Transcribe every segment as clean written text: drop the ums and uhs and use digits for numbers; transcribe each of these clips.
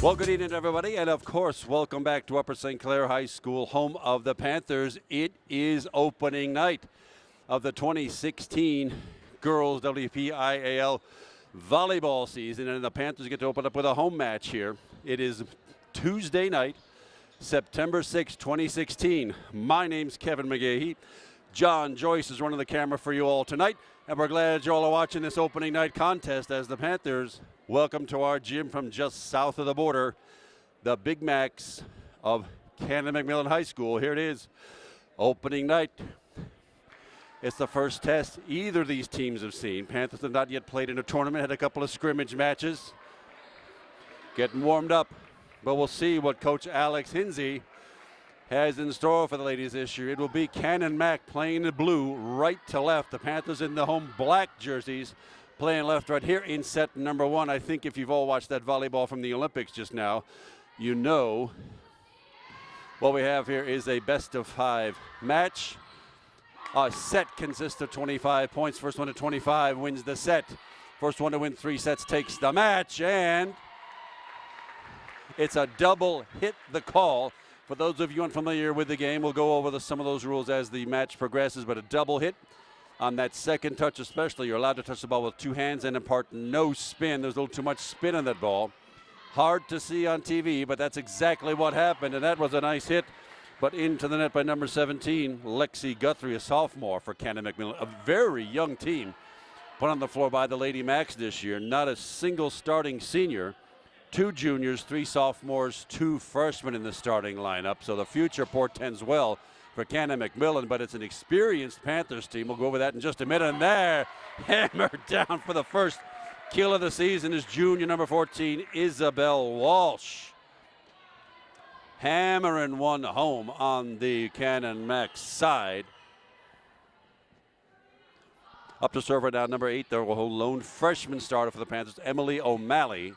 Well, good evening, everybody, and of course, welcome back to Upper St. Clair High School, home of the Panthers. It is opening night of the 2016 Girls WPIAL volleyball season, and the Panthers get to open up with a home match here. It is Tuesday night, September 6, 2016. My name's Kevin McGahee. John Joyce is running the camera for you all tonight, and we're glad you all are watching this opening night contest as the Panthers welcome to our gym from just south of the border, the Big Macs of Canon-McMillan High School. Here it is, opening night. It's the first test either of these teams have seen. Panthers have not yet played in a tournament, had a couple of scrimmage matches, getting warmed up. But we'll see what Coach Alex Hinsey has in store for the ladies this year. It will be Canon-Mac playing in blue, right to left. The Panthers in the home black jerseys, playing left right here in set number one. I think if you've all watched that volleyball from the Olympics just now, you know what we have here is a best of 5 match. A set consists of 25 points. First one to 25 wins the set. First one to win 3 sets takes the match, and it's a double hit the call. For those of you unfamiliar with the game, we'll go over some of those rules as the match progresses, but a double hit on that second touch especially, you're allowed to touch the ball with 2 hands and impart no spin. There's a little too much spin on that ball. Hard to see on TV, but that's exactly what happened, and that was a nice hit. But into the net by number 17, Lexi Guthrie, a sophomore for Canon-McMillan, a very young team put on the floor by the Lady Macs this year. Not a single starting senior. 2 juniors, 3 sophomores, 2 freshmen in the starting lineup. So the future portends well for Canon-McMillan, but it's an experienced Panthers team. We'll go over that in just a minute. And there, hammered down for the first kill of the season is junior number 14, Isabel Walsh. Hammering one home on the Canon-Mac side. Up to serve right now, number 8, the lone freshman starter for the Panthers, Emily O'Malley.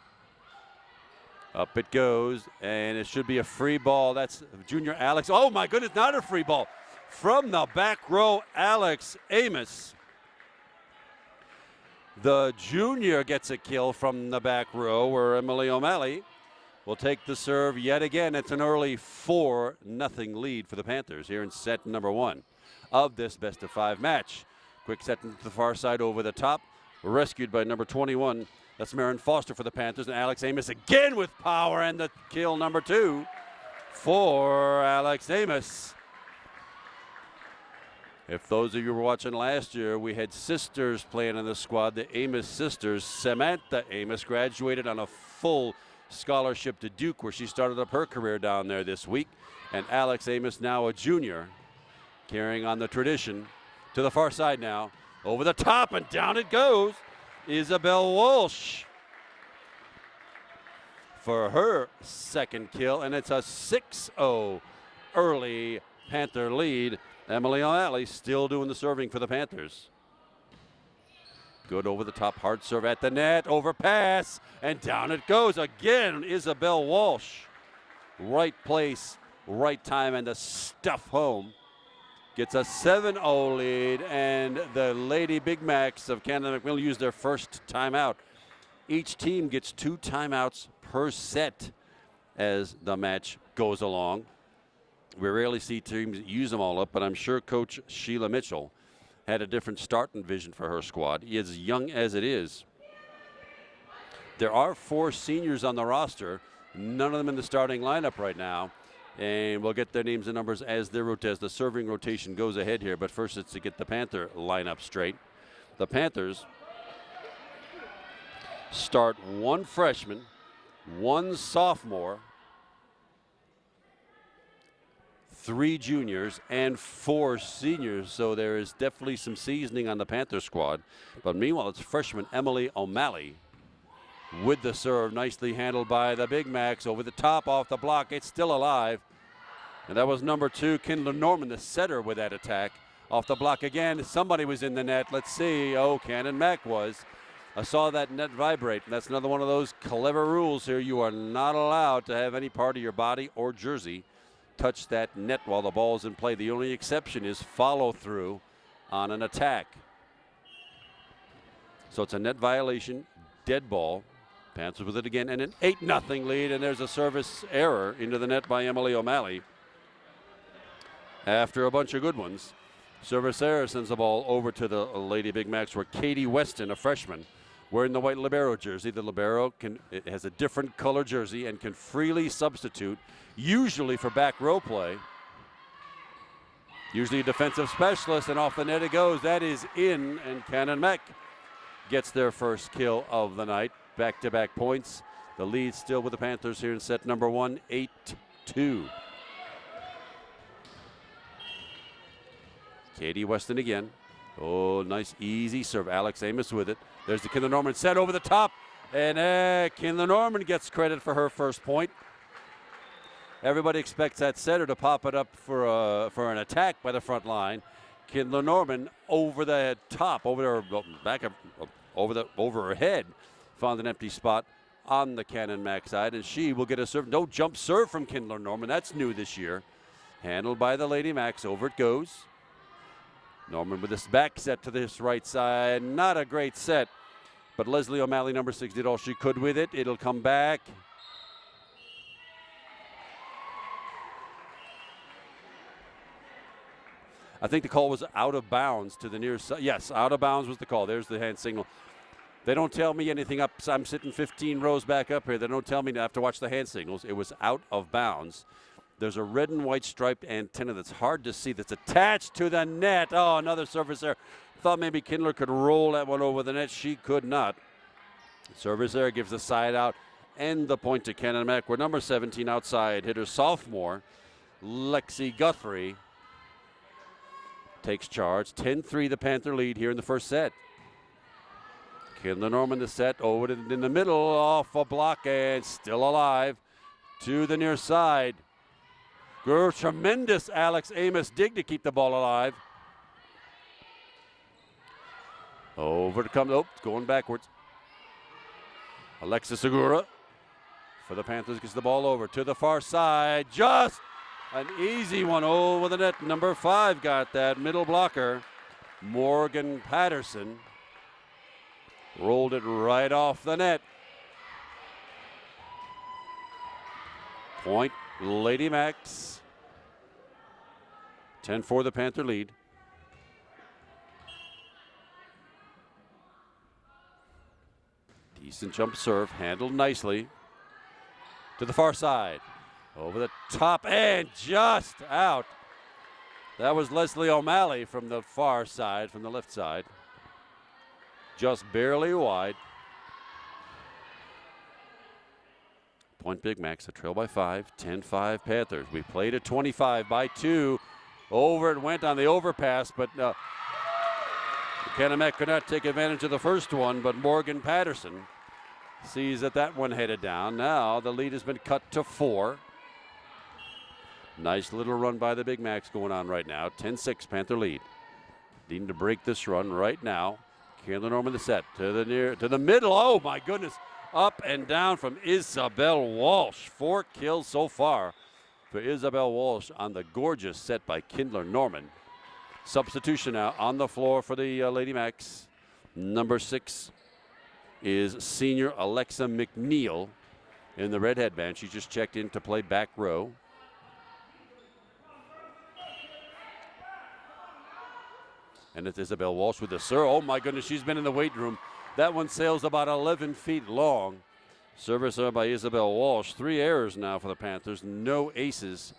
Up it goes, and it should be a free ball. That's junior Alex. Oh, my goodness, not a free ball. From the back row, Alex Amos. The junior gets a kill from the back row, where Emily O'Malley will take the serve yet again. It's an early 4-0 lead for the Panthers here in set number 1 of this best of 5 match. Quick set to the far side over the top, rescued by number 21. That's Marin Foster for the Panthers, and Alex Amos again with power, and the kill number 2 for Alex Amos. If those of you were watching last year, we had sisters playing in the squad, the Amos sisters. Samantha Amos graduated on a full scholarship to Duke, where she started up her career down there this week. And Alex Amos, now a junior, carrying on the tradition. To the far side now, over the top, and down it goes. Isabel Walsh for her second kill, and it's a 6-0 early Panther lead. Emily O'Malley still doing the serving for the Panthers. Good over the top, hard serve at the net, overpass, and down it goes again. Isabel Walsh, right place, right time, and the stuff home. Gets a 7-0 lead, and the Lady Big Macs of Canon-McMillan use their first timeout. Each team gets 2 timeouts per set as the match goes along. We rarely see teams use them all up, but I'm sure Coach Sheila Mitchell had a different starting vision for her squad, as young as it is. There are 4 seniors on the roster, none of them in the starting lineup right now. And we'll get their names and numbers as the serving rotation goes ahead here. But first, it's to get the Panther lineup straight. The Panthers start 1 freshman, 1 sophomore, 3 juniors, and 4 seniors. So there is definitely some seasoning on the Panther squad. But meanwhile, it's freshman Emily O'Malley with the serve, nicely handled by the Big Macs over the top, off the block. It's still alive. And that was number 2, Kindler Norman, the setter, with that attack. Off the block again. Somebody was in the net. Let's see. Oh, Canon-Mac was. I saw that net vibrate. And that's another one of those clever rules here. You are not allowed to have any part of your body or jersey touch that net while the ball is in play. The only exception is follow through on an attack. So it's a net violation, dead ball. Panthers with it again, and an 8-0 lead, and there's a service error into the net by Emily O'Malley. After a bunch of good ones, service error sends the ball over to the Lady Big Macs, where Katie Weston, a freshman, wearing the white libero jersey. The libero it has a different color jersey and can freely substitute, usually for back row play. Usually a defensive specialist, and off the net it goes. That is in, and Canon-McMillan gets their first kill of the night. Back-to-back points. The lead still with the Panthers here in set number 1, 8-2. Katie Weston again. Oh, nice easy serve. Alex Amos with it. There's the Kindler Norman set over the top, and Kindler Norman gets credit for her first point. Everybody expects that setter to pop it up for an attack by the front line. Kindler Norman over the top, over her head, found an empty spot on the Canon-McMillan side, and she will get a serve. No jump serve from Kindler Norman. That's new this year. Handled by the Lady Macs. Over it goes. Norman with this back set to this right side. Not a great set, but Leslie O'Malley, number 6, did all she could with it. It'll come back. I think the call was out of bounds to the near side. Yes, out of bounds was the call. There's the hand signal. They don't tell me anything up. I'm sitting 15 rows back up here. They don't tell me I have to watch the hand signals. It was out of bounds. There's a red and white striped antenna that's hard to see that's attached to the net. Oh, another service there. Thought maybe Kindler could roll that one over the net. She could not. Service there gives the side out and the point to Canon-McMillan, where number 17 outside hitter sophomore Lexi Guthrie takes charge. 10-3 the Panther lead here in the first set. Kindler Norman the set over in the middle, off a block, and still alive to the near side. Tremendous Alex Amos dig to keep the ball alive. Over to come, oh, going backwards. Alexis Segura for the Panthers gets the ball over to the far side. Just an easy one over the net. Number 5 got that middle blocker. Morgan Patterson rolled it right off the net. Point Lady Macs. 10-4 the Panther lead. Decent jump serve, handled nicely. To the far side. Over the top and just out. That was Leslie O'Malley from the far side, from the left side. Just barely wide. Point Big Macs, a trail by 5, 10-5 Panthers. We played at 25 by 2. Over it went on the overpass, but Canon-McMillan could not take advantage of the first one, but Morgan Patterson sees that one headed down. Now the lead has been cut to 4. Nice little run by the Big Macs going on right now. 10-6 Panther lead. Needing to break this run right now. Kindler Norman the set to the middle. Oh my goodness. Up and down from Isabel Walsh. 4 kills so far for Isabel Walsh on the gorgeous set by Kindler Norman. Substitution now on the floor for the Lady Macs. Number 6 is senior Alexa McNeil in the red headband. She just checked in to play back row. And it's Isabel Walsh with the serve. Oh my goodness, she's been in the weight room. That one sails about 11 feet long. Service serve by Isabel Walsh. 3 errors now for the Panthers. No aces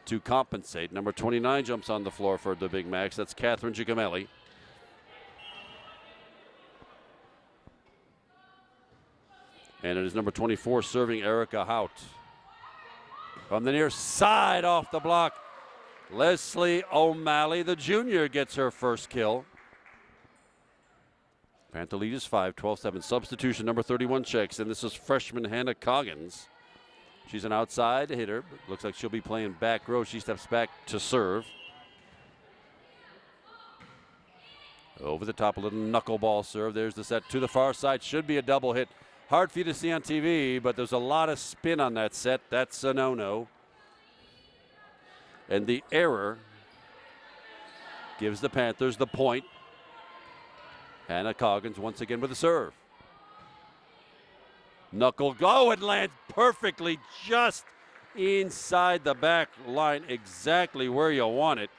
to compensate. Number 29 jumps on the floor for the Big Macs. That's Catherine Giacomelli. And it is number 24 serving Erica Hout. From the near side off the block, Leslie O'Malley, the junior, gets her first kill. Panther lead is 5, 12-7. Substitution number 31 checks, and this is freshman Hannah Coggins. She's an outside hitter. Looks like she'll be playing back row. She steps back to serve. Over the top, a little knuckleball serve. There's the set to the far side. Should be a double hit. Hard for you to see on TV, but there's a lot of spin on that set. That's a no-no. And the error gives the Panthers the point. Hannah Coggins once again with a serve. Knuckle go, it lands perfectly just inside the back line, exactly where you want it.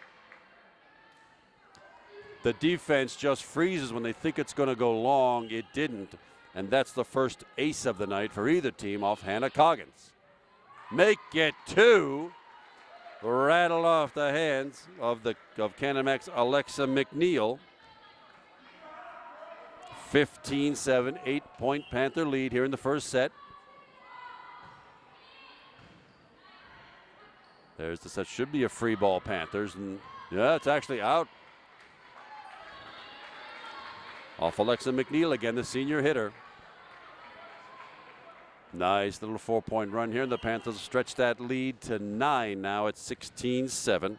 The defense just freezes when they think it's going to go long. It didn't, and that's the first ace of the night for either team off Hannah Coggins. Make it two. Rattled off the hands of Canon-McMillan's Alexa McNeil. 15-7, 8-point Panther lead here in the first set. There's the set. Should be a free ball, Panthers. And yeah, it's actually out. Off Alexa McNeil again, the senior hitter. Nice little 4-point run here. And the Panthers stretch that lead to 9 now at 16-7.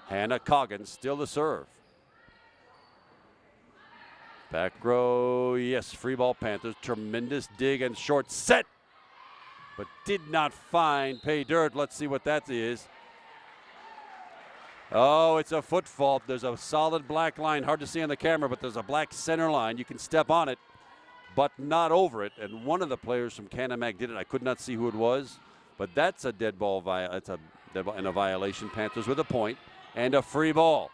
Hannah Coggins still the serve. Back row, yes, free ball Panthers. Tremendous dig and short set, but did not find pay dirt. Let's see what that is. Oh, it's a foot fault. There's a solid black line. Hard to see on the camera, but there's a black center line. You can step on it, but not over it. And one of the players from Canon-Mac did it. I could not see who it was, but that's a dead ball. It's a dead ball and a violation. Panthers with a point and a free ball.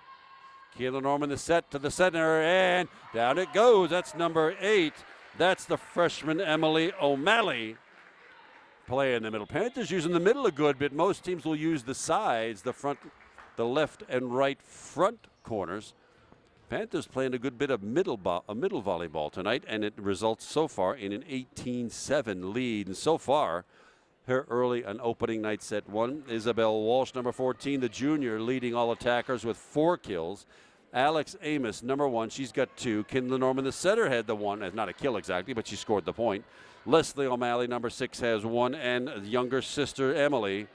Keelan Norman the set to the center, and down it goes. That's number 8. That's the freshman Emily O'Malley. Play in the middle. Panthers using the middle a good bit. Most teams will use the sides, the front, the left and right front corners. Panthers playing a good bit of middle volleyball tonight, and it results so far in an 18-7 lead. And so far, her early and opening night set one. Isabel Walsh, number 14, the junior, leading all attackers with 4 kills. Alex Amos, number 1, she's got 2. Kindle Norman, the setter, had the 1. Not a kill exactly, but she scored the point. Leslie O'Malley, number 6, has 1. And younger sister Emily,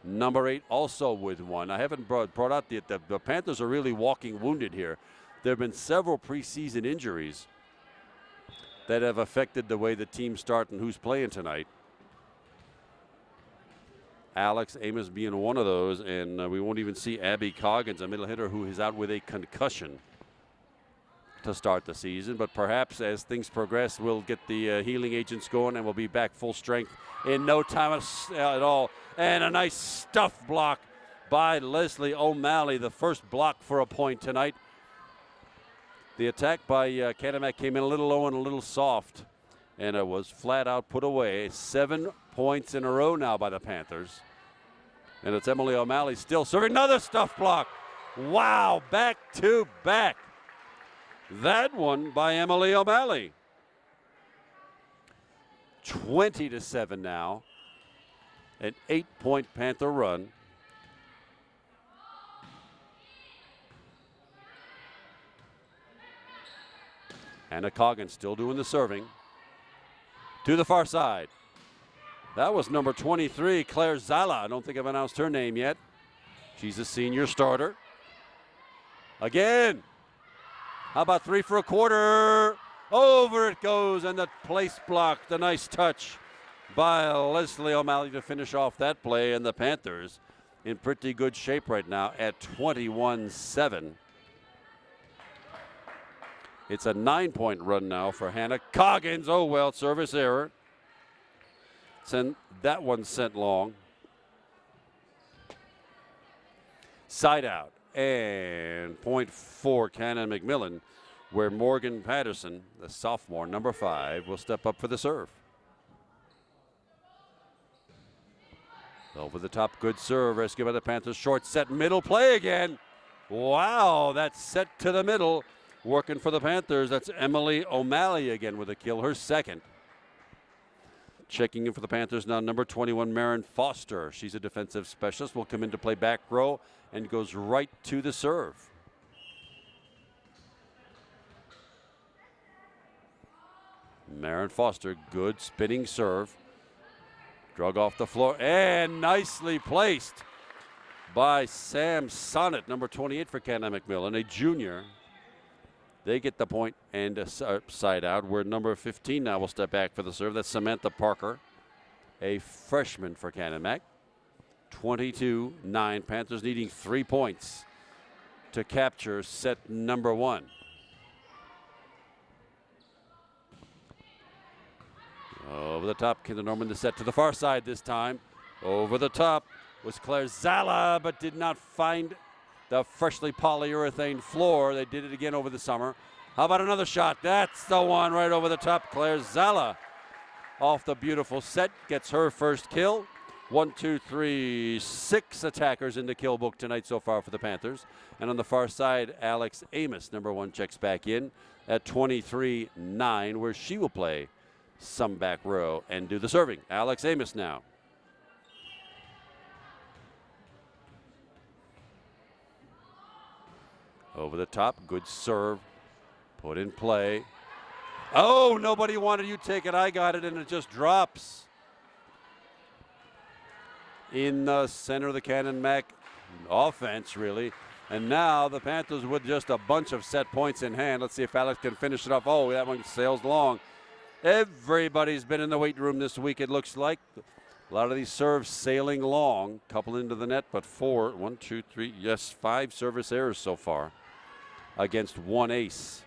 number 8, also with 1. I haven't brought out the Panthers are really walking wounded here. There have been several preseason injuries that have affected the way the teams start and who's playing tonight. Alex Amos being one of those, and we won't even see Abby Coggins, a middle hitter who is out with a concussion to start the season. But perhaps as things progress, we'll get the healing agents going and we'll be back full strength in no time at all. And a nice stuff block by Leslie O'Malley, the first block for a point tonight. The attack by Canon-Mac came in a little low and a little soft, and it was flat out put away. 7 points in a row now by the Panthers. And it's Emily O'Malley still serving another stuff block. Wow, back to back. That one by Emily O'Malley. 20-7 now. An 8-point Panther run. Hannah Coggins still doing the serving. To the far side. That was number 23, Claire Zala. I don't think I've announced her name yet. She's a senior starter. Again. How about 3 for a quarter? Over it goes, and the place blocked. A nice touch by Leslie O'Malley to finish off that play. And the Panthers in pretty good shape right now at 21-7. It's a 9-point run now for Hannah Coggins. Oh, well, service error. That one sent long. Side out. And point for Canon-McMillan, where Morgan Patterson, the sophomore, number 5, will step up for the serve. Over the top, good serve. Rescue by the Panthers. Short set, middle play again. Wow, that's set to the middle. Working for the Panthers. That's Emily O'Malley again with a kill, her second. Checking in for the Panthers now, number 21, Maren Foster. She's a defensive specialist. Will come in to play back row and goes right to the serve. Maren Foster, good spinning serve. Drug off the floor and nicely placed by Sam Sonnet, number 28 for Canon-McMillan, a junior. They get the point and a side out, where number 15 now will step back for the serve. That's Samantha Parker, a freshman for Canon-Mac. 22-9. Panthers needing 3 points to capture set number 1. Over the top, Kinder Norman the set to the far side this time. Over the top was Claire Zala, but did not find the freshly polyurethane floor. They did it again over the summer. How about another shot? That's the one right over the top. Claire Zala off the beautiful set gets her first kill. 1, 2, 3, 6 attackers in the kill book tonight so far for the Panthers. And on the far side, Alex Amos, number 1, checks back in at 23-9, where she will play some back row and do the serving. Alex Amos now. Over the top, good serve, put in play. Oh, nobody wanted you to take it. I got it, and it just drops in the center of the Canon-Mac offense, really. And now the Panthers with just a bunch of set points in hand. Let's see if Alex can finish it off. Oh, that one sails long. Everybody's been in the weight room this week, it looks like. A lot of these serves sailing long. Couple into the net, but 4, 1, 2, 3, yes, 5 service errors so far against 1 ace.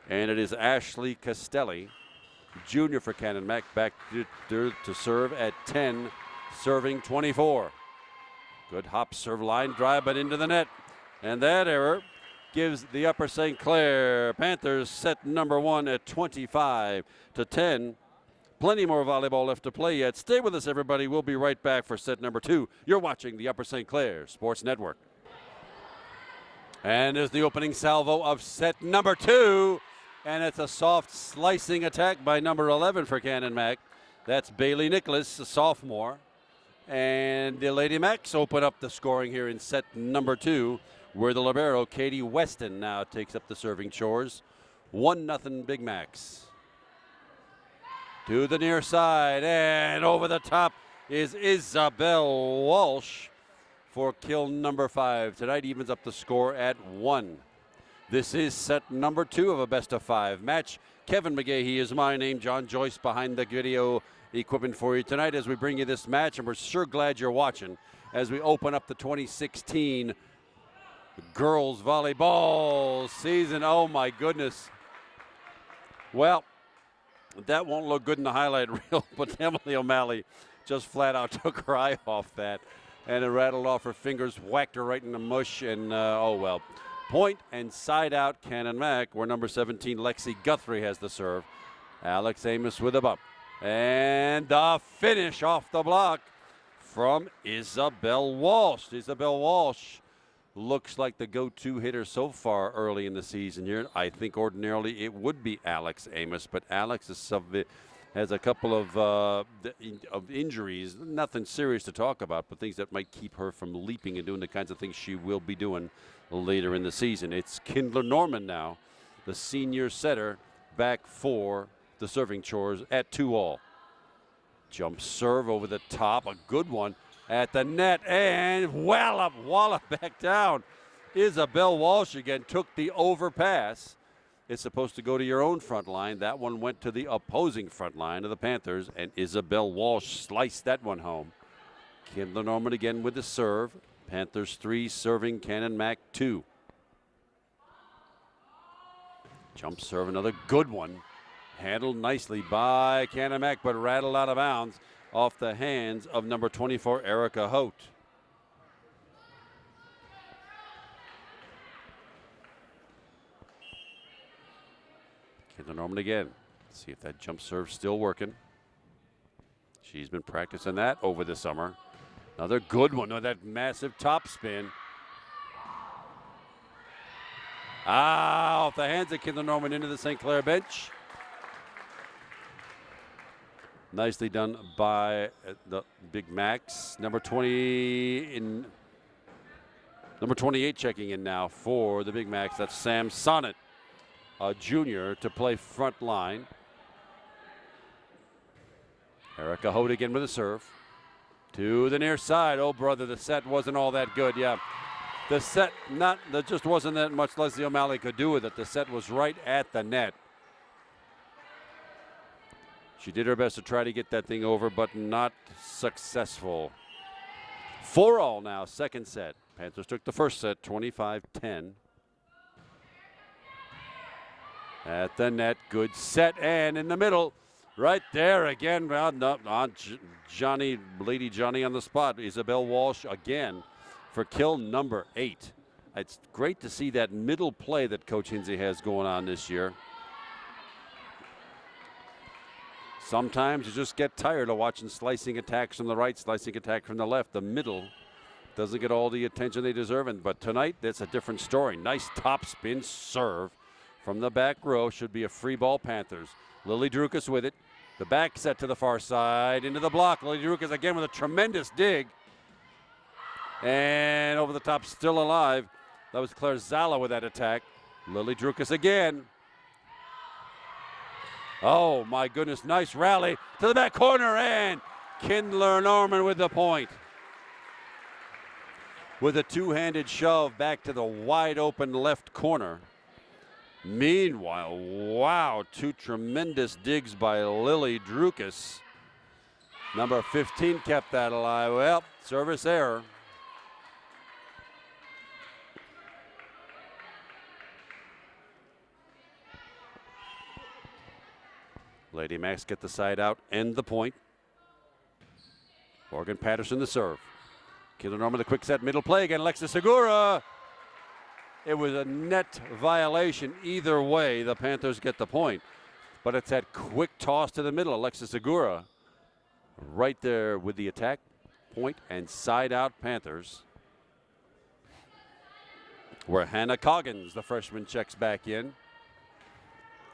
And it is Ashley Castelli, junior for Canon-Mac, back to serve at 10, serving 24. Good hop serve line drive, but into the net. And that error gives the Upper St. Clair Panthers set number 1 at 25-10. Plenty more volleyball left to play yet. Stay with us, everybody. We'll be right back for set number 2. You're watching the Upper St. Clair Sports Network. And there's the opening salvo of set number 2. And it's a soft slicing attack by number 11 for Canon-Mac. That's Bailey Nicholas, a sophomore. And the Lady Macs open up the scoring here in set number 2, where the libero, Katie Weston, now takes up the serving chores. 1-0 Big Macs. To the near side, and over the top is Isabel Walsh for kill number 5. Tonight evens up the score at 1. This is set number 2 of a best-of-5 match. Kevin McGahey is my name. John Joyce behind the video equipment for you tonight as we bring you this match, and we're sure glad you're watching as we open up the 2016 girls volleyball season. Oh my goodness. Well, that won't look good in the highlight reel, but Emily O'Malley just flat out took her eye off that, and it rattled off her fingers, whacked her right in the mush, and oh well. Point and side out Canon-Mac, where number 17 Lexi Guthrie has the serve. Alex Amos with a bump. And the finish off the block from Isabel Walsh. Isabel Walsh looks like the go-to hitter so far early in the season here. I think ordinarily it would be Alex Amos, but Alex has a couple of injuries. Nothing serious to talk about, but things that might keep her from leaping and doing the kinds of things she will be doing later in the season. It's Kinder Norman now, the senior setter, back for the serving chores at 2-all. Jump serve over the top, a good one at the net, and wallop back down. Isabel Walsh again took the overpass. It's supposed to go to your own front line. That one went to the opposing front line of the Panthers, and Isabel Walsh sliced that one home. Kinder Norman again with the serve. Panthers 3 serving Canon-Mac 2. Jump serve, another good one. Handled nicely by Canon-Mac, but rattled out of bounds off the hands of number 24, Erica Hote. Kinder Norman again. Let's see if that jump serve's still working. She's been practicing that over the summer. Another good one with that massive top spin. Off the hands of Kinder Norman into the St. Clair bench. Nicely done by the Big Macs. Number 28 checking in now for the Big Macs. That's Sam Sonnet, a junior, to play front line. Erica Hote again with a serve. To the near side. Oh, brother, the set wasn't all that good. Yeah, the set, there just wasn't that much Leslie O'Malley could do with it. The set was right at the net. She did her best to try to get that thing over, but not successful. 4-all now, second set. Panthers took the first set, 25-10. At the net, good set, and in the middle, Right there again. Well, no, on Johnny, Lady Johnny on the spot. Isabel Walsh again for kill number 8. It's great to see that middle play that Coach Hinsey has going on this year. Sometimes you just get tired of watching slicing attacks from the right, slicing attack from the left. The middle doesn't get all the attention they deserve. But tonight, that's a different story. Nice top spin serve from the back row. Should be a free ball, Panthers. Lily Drukas with it. The back set to the far side, into the block. Lily Drukas again with a tremendous dig. And over the top, still alive. That was Claire Zala with that attack. Lily Drukas again. Oh, my goodness. Nice rally to the back corner. And Kindler Norman with the point. With a two-handed shove back to the wide open left corner. Meanwhile, wow, 2 tremendous digs by Lily Drukas. Number 15 kept that alive. Well, service error. Lady Max get the side out and the point. Morgan Patterson the serve. Kindler Norman the quick set middle play again. Alexis Segura. It was a net violation either way. The Panthers get the point. But it's that quick toss to the middle. Alexis Segura right there with the attack. Point and side out Panthers. Where Hannah Coggins, the freshman, checks back in.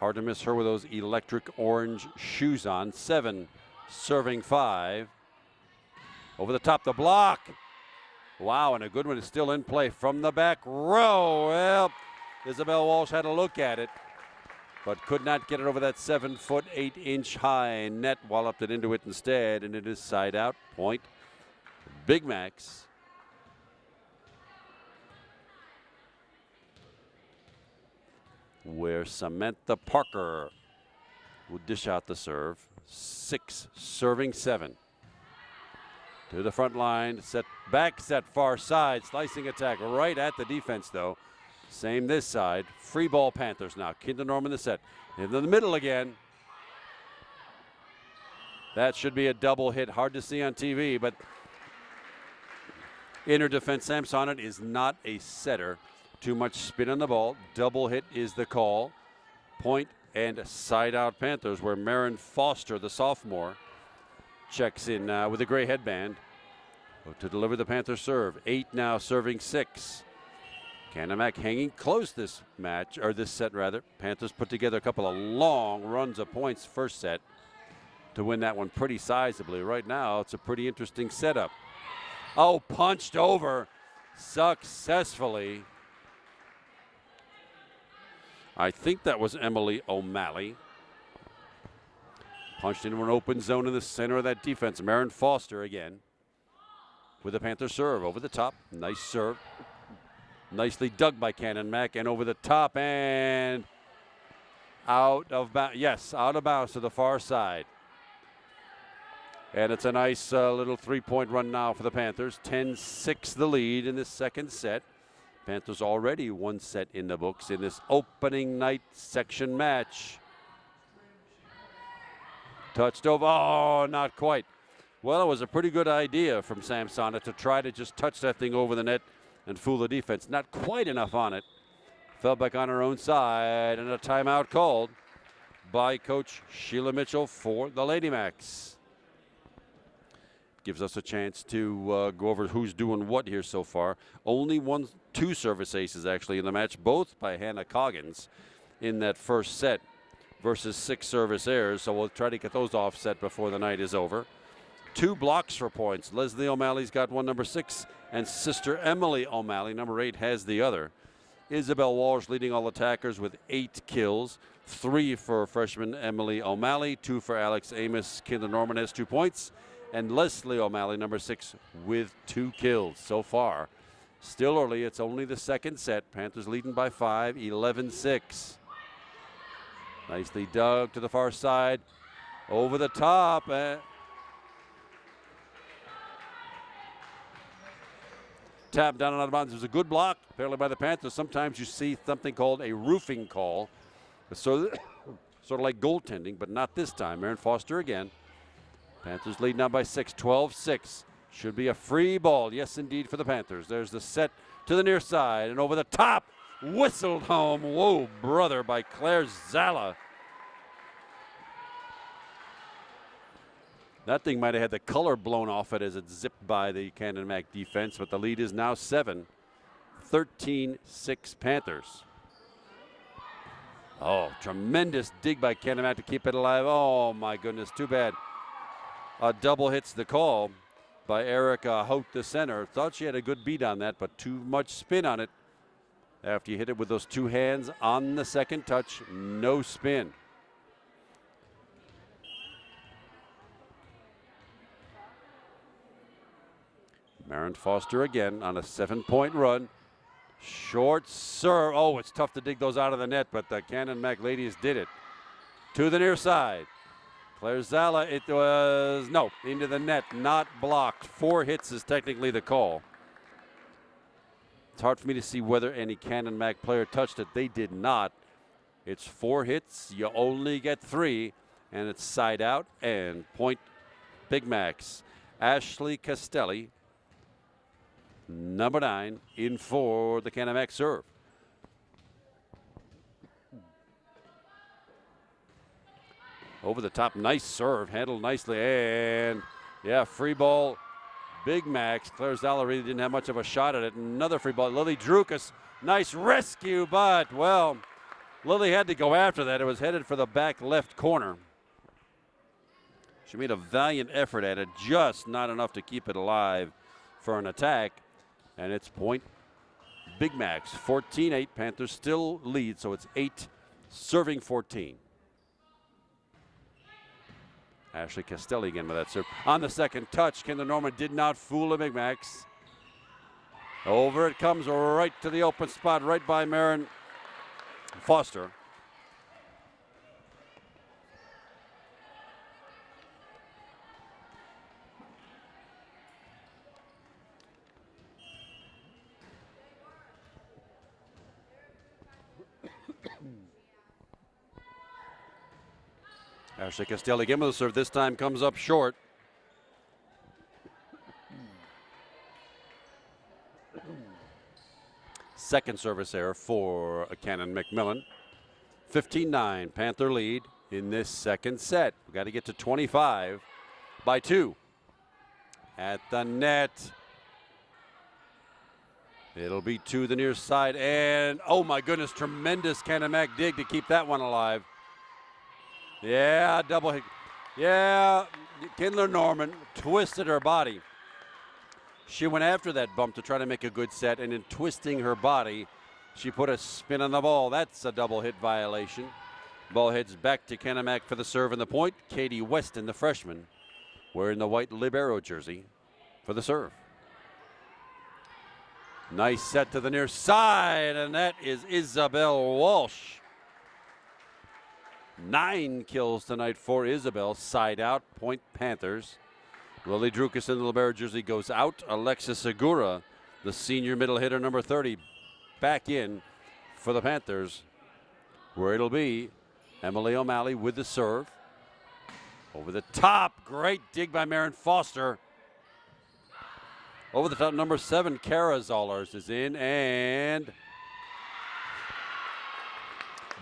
Hard to miss her with those electric orange shoes on. 7 serving 5. Over the top, the block. Wow, and a good one is still in play from the back row. Well, Isabel Walsh had a look at it, but could not get it over that 7-foot, 8-inch high net. Walloped it into it instead, and it is side out. Point. Big Max. Where Samantha Parker will dish out the serve. 6 serving 7. To the front line, set back, set far side, slicing attack right at the defense though. Same this side. Free ball Panthers now. Kindler Norman the set. Into the middle again. That should be a double hit. Hard to see on TV, but inner defense Samsonnet is not a setter. Too much spin on the ball. Double hit is the call. Point and side out Panthers, where Marin Foster, the sophomore, checks in with a gray headband to deliver the Panthers serve. 8 now serving 6. Canon-Mac hanging close this match, or this set rather. Panthers put together a couple of long runs of points first set to win that one pretty sizably. Right now it's a pretty interesting setup. Oh, punched over successfully. I think that was Emily O'Malley. Punched into an open zone in the center of that defense. Marin Foster again with the Panther serve over the top. Nice serve. Nicely dug by Canon-Mac, and over the top and out of bounds. Yes, out of bounds to the far side. And it's a nice little 3-point run now for the Panthers. 10-6 the lead in this second set. Panthers already 1 set in the books in this opening night section match. Touched over. Oh, not quite. Well, it was a pretty good idea from Samsonnet to try to just touch that thing over the net and fool the defense. Not quite enough on it. Fell back on her own side, and a timeout called by Coach Sheila Mitchell for the Lady Macs. Gives us a chance to go over who's doing what here so far. Only 2 service aces actually in the match, both by Hannah Coggins in that first set versus 6 service errors. So we'll try to get those offset before the night is over. 2 blocks for points. Leslie O'Malley's got one, number 6, and sister Emily O'Malley, number 8, has the other. Isabel Walsh leading all attackers with 8 kills. 3 for freshman Emily O'Malley, 2 for Alex Amos. Kindler Norman has 2 points. And Leslie O'Malley, number 6, with 2 kills so far. Still early. It's only the second set. Panthers leading by 5, 11-6. Nicely dug to the far side. Over the top. Tap down and out of bounds. It was a good block, apparently, by the Panthers. Sometimes you see something called a roofing call. So Sort of like goaltending, but not this time. Aaron Foster again. Panthers lead now by 6, 12-6. Should be a free ball. Yes, indeed, for the Panthers. There's the set to the near side and over the top. Whistled home. Whoa, brother, by Claire Zala. That thing might have had the color blown off it as it zipped by the Canon-Mac defense, but the lead is now 7, 13-6 Panthers. Oh, tremendous dig by Canon-Mac to keep it alive. Oh, my goodness, too bad. A double hits the call by Erica Hout, the center. Thought she had a good beat on that, but too much spin on it. After you hit it with those two hands on the second touch, no spin. Maren Foster again on a 7-point run. Short serve. Oh, it's tough to dig those out of the net, but the Canon-Mac ladies did it. To the near side. Claire Zala, it was, no, into the net, not blocked. 4 hits is technically the call. It's hard for me to see whether any Canon-Mac player touched it. They did not. It's 4 hits. You only get 3, and it's side out and point Big Macs. Ashley Castelli, number 9, in for the Canon-Mac serve. Over the top, nice serve, handled nicely, and yeah, free ball, Big Macs. Claire Zala really didn't have much of a shot at it. Another free ball, Lily Drukas, nice rescue, but well, Lily had to go after that. It was headed for the back left corner. She made a valiant effort at it, just not enough to keep it alive for an attack. And it's point Big Macs, 14-8. Panthers still lead, so it's 8 serving 14. Ashley Castelli again with that serve. On the second touch, Kendra Norman did not fool the Big Macs. Over it comes right to the open spot, right by Maren Foster. Ashley Castelli again with the serve. This time comes up short. Second service error for Canon-McMillan. 15-9, Panther lead in this second set. We've got to get to 25 by 2. At the net. It'll be to the near side, and oh my goodness, tremendous Canon-Mac dig to keep that one alive. Yeah, double hit. Yeah, Kindler Norman twisted her body. She went after that bump to try to make a good set, and in twisting her body, she put a spin on the ball. That's a double hit violation. Ball heads back to Canon-Mac for the serve and the point. Katie Weston, the freshman, wearing the white libero jersey for the serve. Nice set to the near side, and that is Isabel Walsh. 9 kills tonight for Isabel. Side out, point Panthers. Lily Drukas in the libero jersey goes out. Alexis Segura, the senior middle hitter, number 30, back in for the Panthers, where it'll be Emily O'Malley with the serve. Over the top, great dig by Maren Foster. Over the top, number 7, Kara Zollers is in, and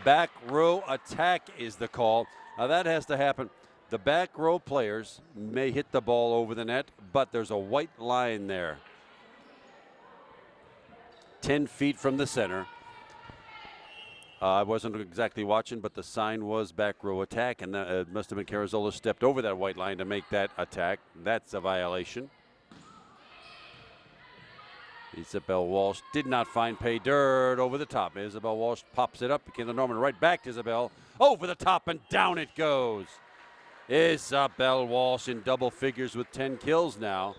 back row attack is the call. Now that has to happen. The back row players may hit the ball over the net, but there's a white line there. 10 feet from the center. I wasn't exactly watching, but the sign was back row attack, and it must have been Carazola stepped over that white line to make that attack. That's a violation. Isabel Walsh did not find pay dirt over the top. Isabel Walsh pops it up. Kendra Norman right back to Isabel. Over the top and down it goes. Isabel Walsh in double figures with 10 kills now.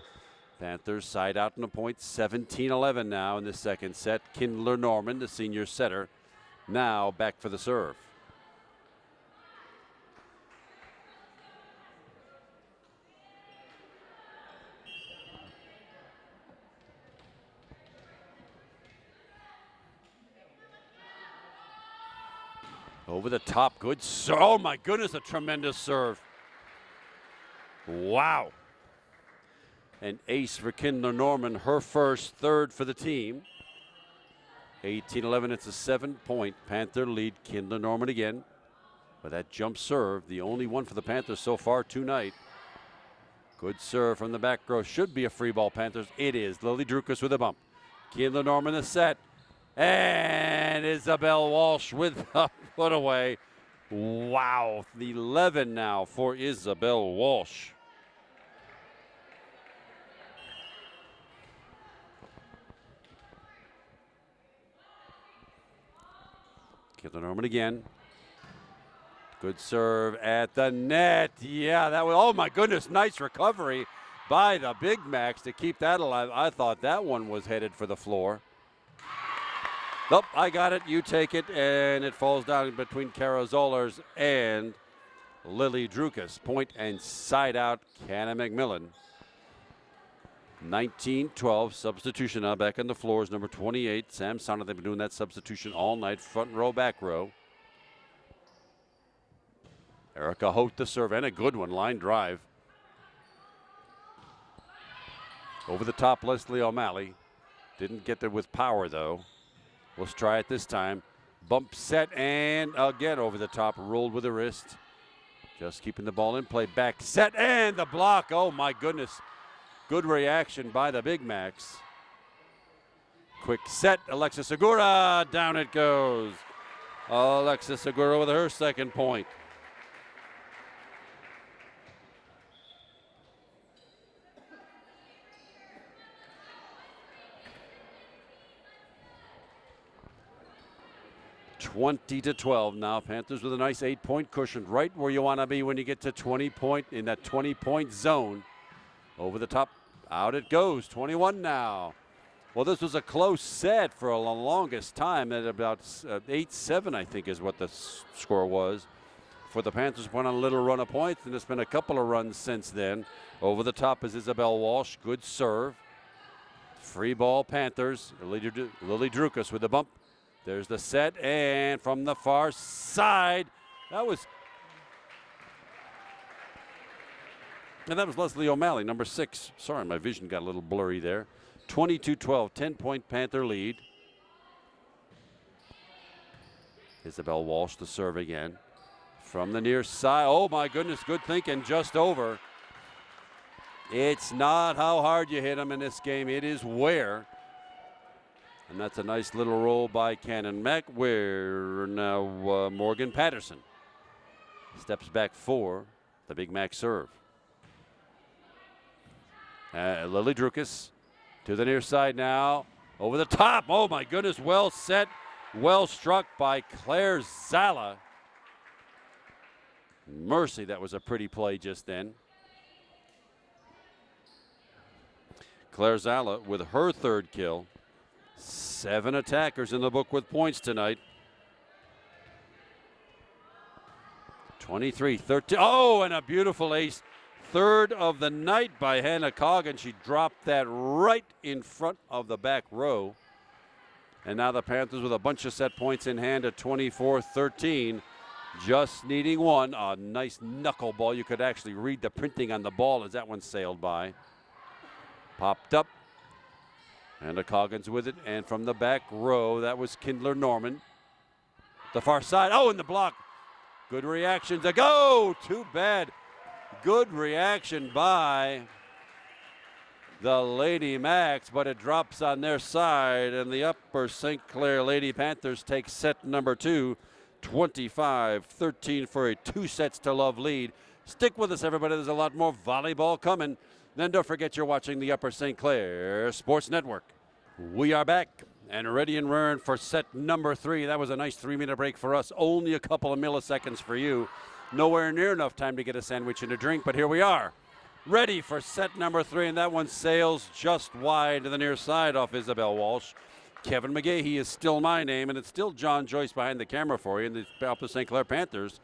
Panthers side out in a point, 17-11 now in the second set. Kindler Norman, the senior setter, now back for the serve. Over the top, good serve. Oh my goodness, a tremendous serve. Wow. An ace for Kindler Norman, her first, third for the team. 18-11, it's a 7-point Panther lead. Kindler Norman again. But that jump serve, the only one for the Panthers so far tonight. Good serve from the back row. Should be a free ball, Panthers. It is. Lily Drukas with a bump. Kindler Norman the set. And Isabel Walsh with a put away. Wow. The 11 now for Isabel Walsh. Kindler Norman again. Good serve at the net. Yeah, that was, oh my goodness, nice recovery by the Big Macs to keep that alive. I thought that one was headed for the floor. Nope, I got it, you take it, and it falls down between Kara Zollers and Lily Drukas. Point and side out, Canon-McMillan. 19-12, substitution now back on the floors, number 28, Sam Sonnet. They've been doing that substitution all night, front row, back row. Erica Holt the serve, and a good one, line drive. Over the top, Leslie O'Malley. Didn't get there with power, though. Let's try it this time. Bump set, and again over the top, rolled with the wrist. Just keeping the ball in play, back set, and the block. Oh, my goodness. Good reaction by the Big Macs. Quick set, Alexis Segura, down it goes. Alexis Segura with her second point. (20-12) now. Panthers with a nice 8-point cushion, right where you want to be when you get to 20-point, in that 20-point zone. Over the top, out it goes. 21 now. Well, this was a close set for the longest time. At about 8-7, I think, is what the score was. For the Panthers, went on a little run of points, and it's been a couple of runs since then. Over the top is Isabel Walsh. Good serve. Free ball, Panthers. Lily Drukas with the bump. There's the set, and from the far side, that was Leslie O'Malley, number 6. Sorry, my vision got a little blurry there. 22-12, 10-point Panther lead. Isabel Walsh the serve again. From the near side, oh my goodness, good thinking, just over. It's not how hard you hit them in this game, it is where. And that's a nice little roll by Canon-Mac, where now Morgan Patterson steps back for the Big Mac serve. Lily Drukas to the near side now. Over the top. Oh, my goodness. Well set. Well struck by Claire Zala. Mercy, that was a pretty play just then. Claire Zala with her third kill. 7 attackers in the book with points tonight. 23-13. Oh, and a beautiful ace. Third of the night by Hannah Coggin. She dropped that right in front of the back row. And now the Panthers with a bunch of set points in hand at 24-13. Just needing one. A nice knuckleball. You could actually read the printing on the ball as that one sailed by. Popped up. And Coggins with it, and from the back row, that was Kindler Norman. The far side, oh, and the block. Good reaction to go. Too bad. Good reaction by the Lady Macs, but it drops on their side, and the Upper St. Clair Lady Panthers take set number 2, 25-13 for a 2-sets-to-love lead. Stick with us, everybody. There's a lot more volleyball coming. Then don't forget you're watching the Upper St. Clair Sports Network. We are back and ready and raring for set number 3. That was a nice 3-minute break for us. Only a couple of milliseconds for you. Nowhere near enough time to get a sandwich and a drink, but here we are. Ready for set number 3, and that one sails just wide to the near side off Isabel Walsh. Kevin McGahey is still my name, and it's still John Joyce behind the camera for you. And the Upper St. Clair Panthers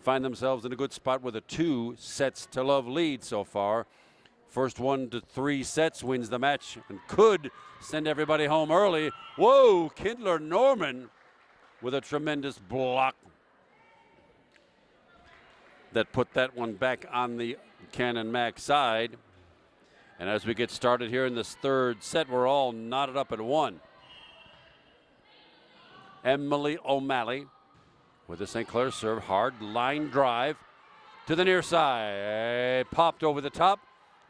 find themselves in a good spot with a 2-sets-to-love lead so far. First 1 to 3 sets wins the match and could send everybody home early. Whoa, Kindler Norman with a tremendous block. that put that one back on the Canon-Mac side. And as we get started here in this third set, we're all knotted up at 1. Emily O'Malley with the St. Clair serve. Hard line drive to the near side. Popped over the top.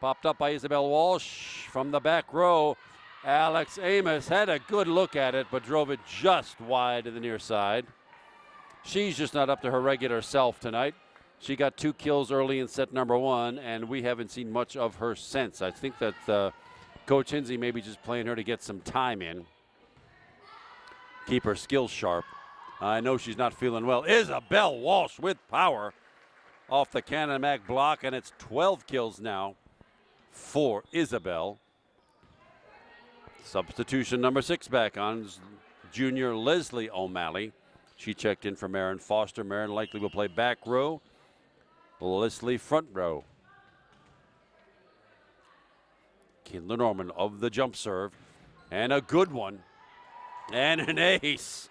Popped up by Isabel Walsh from the back row. Alex Amos had a good look at it, but drove it just wide to the near side. She's just not up to her regular self tonight. She got 2 kills early in set number 1, and we haven't seen much of her since. I think that Coach Hinsey may be just playing her to get some time in. Keep her skills sharp. I know she's not feeling well. Isabel Walsh with power off the Canon-Mac block, and it's 12 kills now for Isabel. Substitution number 6 back on junior Leslie O'Malley. She checked in for Marin Foster. Marin likely will play back row. Leslie front row. Kindler Norman of the jump serve. And a good one. And an ace.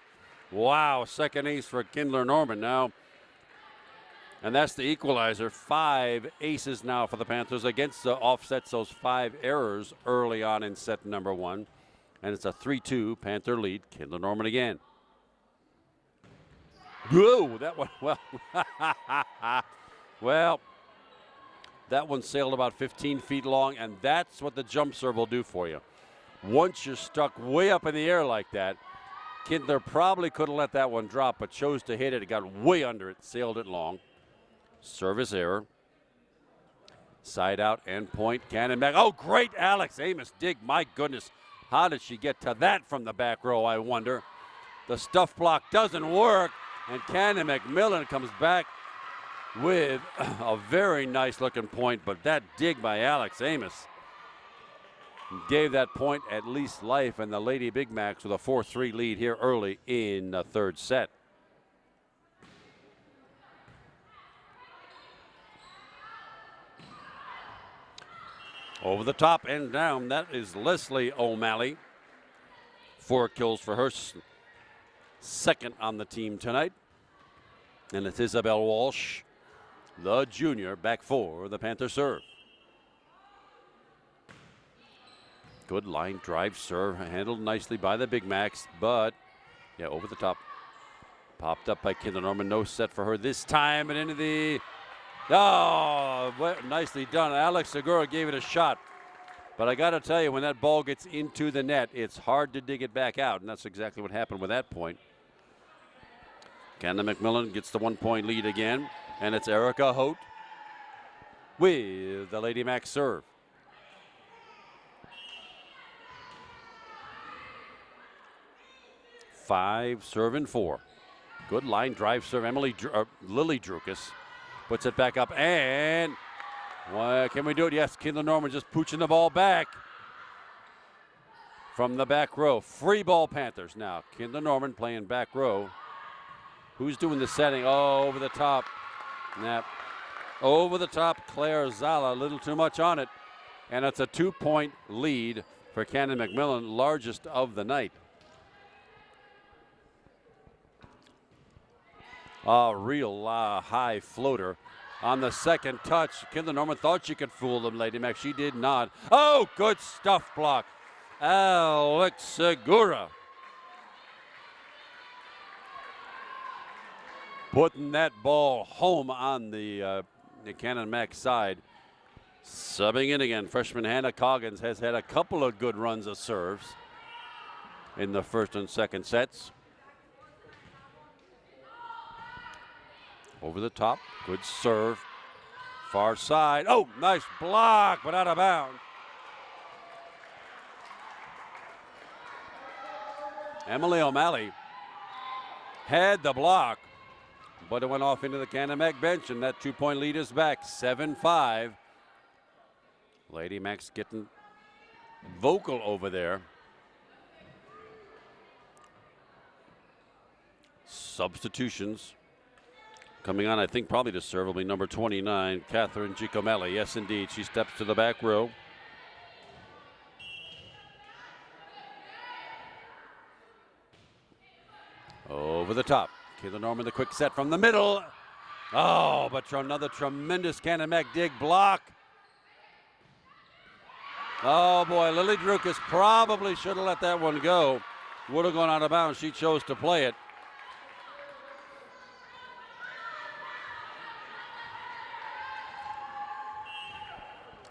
Wow, second ace for Kindler Norman now. And that's the equalizer. 5 aces now for the Panthers against the offsets those 5 errors early on in set number 1. And it's a 3-2 Panther lead. Kindler Norman again. Whoa, that one, well, that one sailed about 15 feet long, and that's what the jump serve will do for you. Once you're stuck way up in the air like that, Kindler probably could have let that one drop, but chose to hit it. It got way under it, sailed it long. Service error. Side out, end point, Cannon back. Oh, great Alex Amos dig. My goodness, how did she get to that from the back row, I wonder? The stuff block doesn't work, and Canon-McMillan comes back with a very nice looking point, but that dig by Alex Amos gave that point at least life, and the Lady Big Macs with a 4-3 lead here early in the third set. Over the top and down, that is Leslie O'Malley. 4 kills for her, second on the team tonight. And it's Isabel Walsh, the junior, back for the Panther serve. Good line drive serve, handled nicely by the Big Macs, but yeah, over the top. Popped up by Kindler Norman, no set for her this time, and into the, oh, nicely done. Alex Segura gave it a shot. But I got to tell you, when that ball gets into the net, it's hard to dig it back out, and that's exactly what happened with that point. Canon-McMillan gets the 1-point lead again, and it's Erica Holt with the Lady Mac serve. Five, serving 4. Good line drive serve. Lily Drukas puts it back up, and can we do it? Yes, Kindler Norman just pooching the ball back from the back row. Free ball Panthers now. Kindler Norman playing back row. Who's doing the setting? Oh, over the top. Nap. Over the top, Claire Zala. A little too much on it. And it's a 2-point lead for Canon-McMillan, largest of the night. A real high floater. On the second touch, Kindler Norman thought she could fool them, Lady Mac. She did not. Oh, good stuff block. Alex Segura. Putting that ball home on the Canon-Mac side. Subbing in again, freshman Hannah Coggins has had a couple of good runs of serves in the first and second sets. Over the top, good serve. Far side, oh, nice block, but out of bounds. Emily O'Malley had the block, but it went off into the Canon-Mac bench, and that 2-point lead is back, 7-5. Lady Mac's getting vocal over there. Substitutions coming on, I think probably to serve will be number 29, Catherine Giacomelli. Yes, indeed, she steps to the back row. Over the top. Kindler Norman, the quick set from the middle. Oh, but another tremendous Canon-Mac dig block. Oh boy, Lily Drukas probably should have let that one go. Would have gone out of bounds. She chose to play it.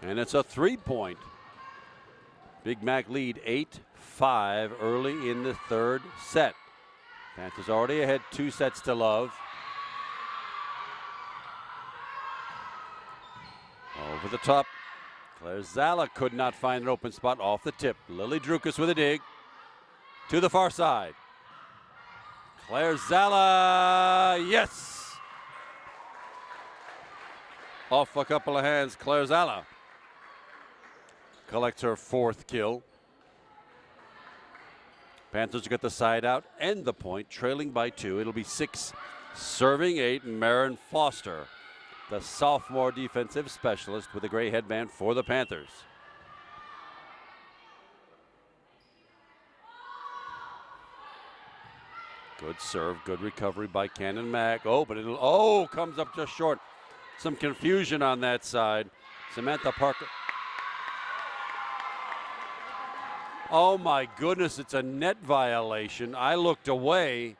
And it's a 3-point. Big Mac lead 8-5 early in the third set. Panthers already ahead 2 sets to love. Over the top. Claire Zala could not find an open spot off the tip. Lily Drukas with a dig to the far side. Claire Zala, yes! Off a couple of hands, Claire Zala collects her 4th kill. Panthers get the side out and the point, trailing by 2. It'll be 6, serving 8, Marin Foster, the sophomore defensive specialist with a gray headband for the Panthers. Good serve, good recovery by Canon-Mac. Oh, but comes up just short. Some confusion on that side. Samantha Parker. Oh my goodness, it's a net violation. I looked away.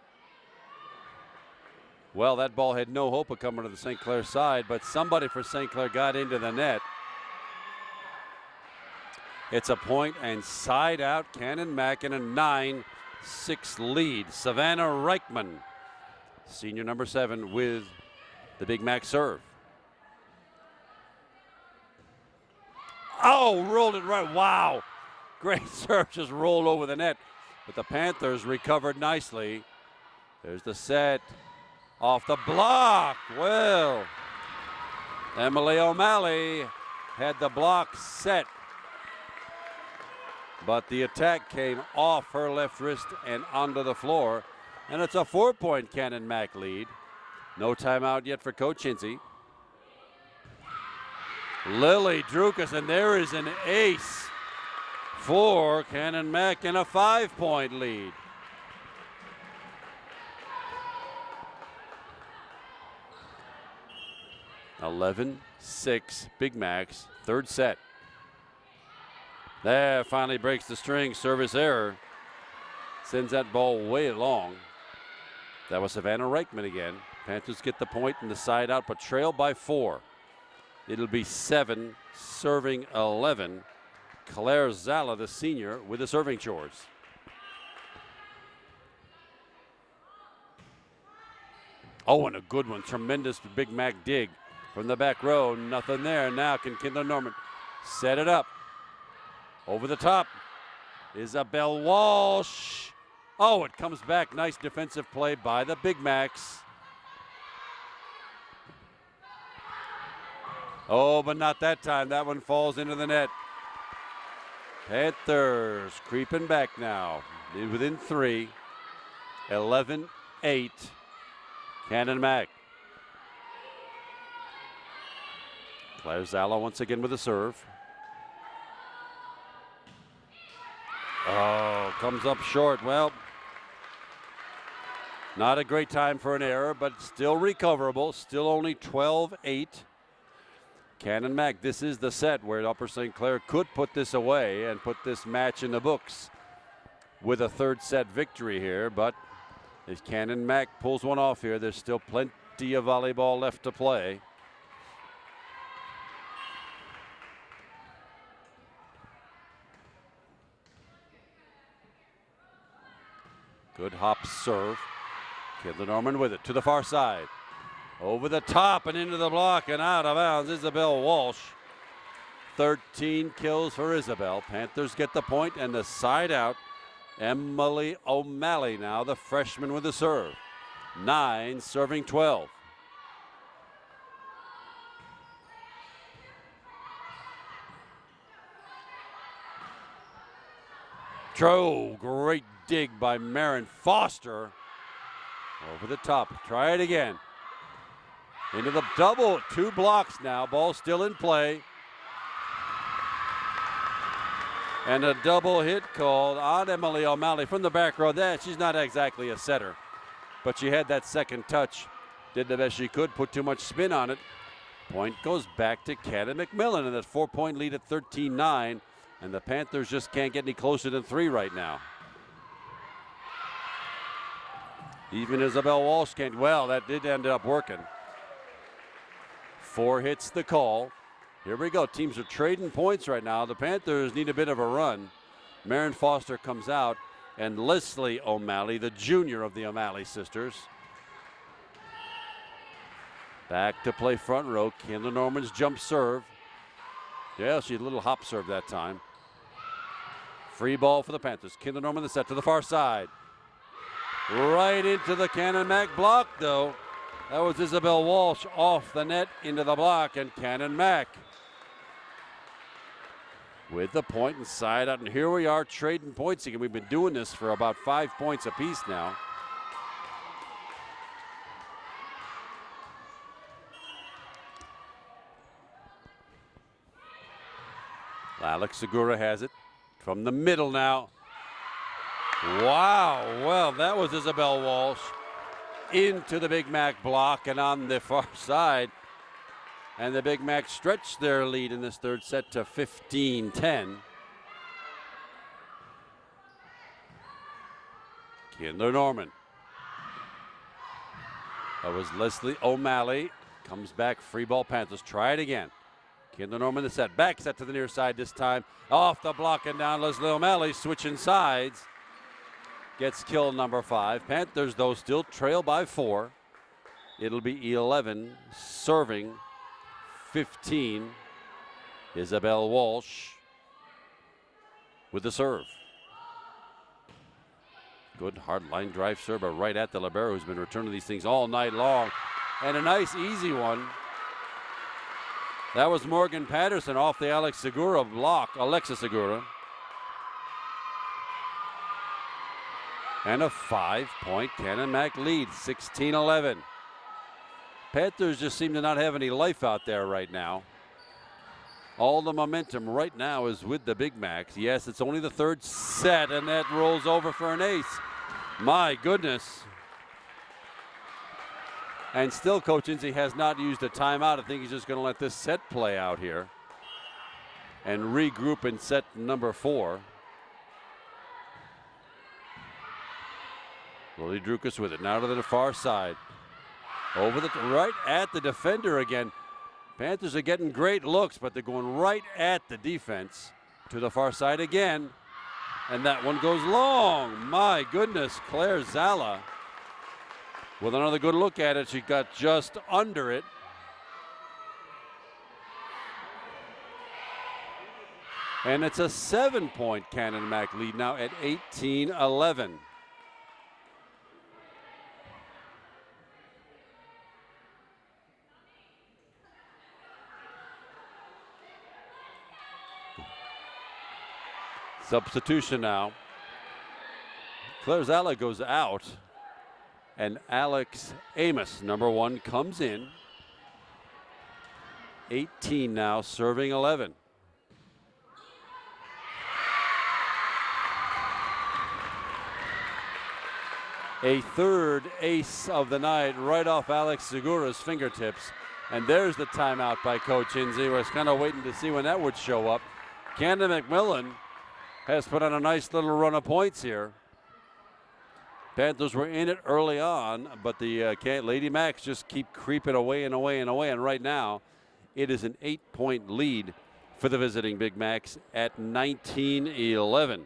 Well, that ball had no hope of coming to the St. Clair side, but somebody for St. Clair got into the net. It's a point and side out. Canon-Mac in a 9-6 lead. Savannah Reichman, senior number 7, with the Big Mac serve. Oh, rolled it right. Wow. Great serve, just rolled over the net. But the Panthers recovered nicely. There's the set. Off the block. Well, Emily O'Malley had the block set. But the attack came off her left wrist and onto the floor. And it's a 4-point Canon-Mac lead. No timeout yet for Coach Hinsey. Lily Drukas, and there is an ace for Canon-Mac in a 5-point lead. (11-6) Big Macs, third set. There, finally breaks the string. Service error. Sends that ball way long. That was Savannah Reichman again. Panthers get the point and the side out, but trail by 4. It'll be 7, serving 11. Claire Zala, the senior, with the serving chores. Oh, and a good one. Tremendous Big Mac dig from the back row. Nothing there. Now can Kendall Norman set it up. Over the top. Isabel Walsh. Oh, it comes back. Nice defensive play by the Big Macs. Oh, but not that time. That one falls into the net. Panthers creeping back now. Within 3. 11-8. Canon-Mac. Claire Zala once again with a serve. Oh, comes up short. Well, not a great time for an error, but still recoverable. Still only 12-8. Canon-Mac, this is the set where Upper St. Clair could put this away and put this match in the books with a third set victory here. But if Canon-Mac pulls one off here, there's still plenty of volleyball left to play. Good hop serve. Kendall Norman with it to the far side. Over the top and into the block and out of bounds. Isabel Walsh. 13 kills for Isabel. Panthers get the point and the side out. Emily O'Malley now, the freshman with the serve. 9, serving 12. Great dig by Marin Foster. Over the top. Try it again. Into the double. 2 blocks now. Ball still in play. And a double hit called on Emily O'Malley from the back row. She's not exactly a setter, but she had that second touch did the best she could, put too much spin on it. Point goes back to Canon-McMillan, and that 4-point lead at 13-9. And the Panthers just can't get any closer than 3 right now. Even Isabel Walsh can't. Well, that did end up working. 4 hits the call. Here we go. Teams are trading points right now. The Panthers need a bit of a run. Marin Foster comes out, and Leslie O'Malley, the junior of the O'Malley sisters. Back to play front row. Kendall Norman's jump serve. Yeah, she had a little hop serve that time. Free ball for the Panthers. Kendall Norman the set to the far side. Right into the Canon-Mac block, though. That was Isabel Walsh off the net into the block, and Canon-Mac with the point and side out. And here we are trading points again. We've been doing this for about 5 points apiece now. Alex Segura has it from the middle now. Wow, well, that was Isabel Walsh into the Big Mac block and on the far side. And the Big Mac stretched their lead in this third set to 15-10. Kendall Norman. That was Leslie O'Malley. Comes back, free ball Panthers. Try it again. Kendall Norman the set. Back set to the near side this time. Off the block and down. Leslie O'Malley switching sides. Gets kill number 5. Panthers, though, still trail by 4. It'll be 11 serving 15. Isabel Walsh with the serve. Good hard line drive serve, but right at the libero, who's been returning these things all night long. And a nice easy one. That was Morgan Patterson off the Alexa Segura block. And a 5-point Canon-Mac lead, 16-11. Panthers just seem to not have any life out there right now. All the momentum right now is with the Big Macs. Yes, it's only the third set, and that rolls over for an ace. My goodness. And still, Coach Inzi has not used a timeout. I think he's just going to let this set play out here and regroup in set number 4. Lily Drukas with it. Now to the far side. Over the right at the defender again. Panthers are getting great looks, but they're going right at the defense. To the far side again. And that one goes long. My goodness, Claire Zala with another good look at it. She got just under it. And it's a 7-point Canon-Mac lead now at 18-11. Substitution now. Claire Zala goes out. And Alex Amos, number 1, comes in. 18 now, serving 11. A third ace of the night right off Alex Segura's fingertips. And there's the timeout by Coach Inzi. I was kind of waiting to see when that would show up. Canon-McMillan has put on a nice little run of points here. Panthers were in it early on, but the Lady Macs just keep creeping away and away and away. And right now, it is an 8-point lead for the visiting Big Macs at 19-11.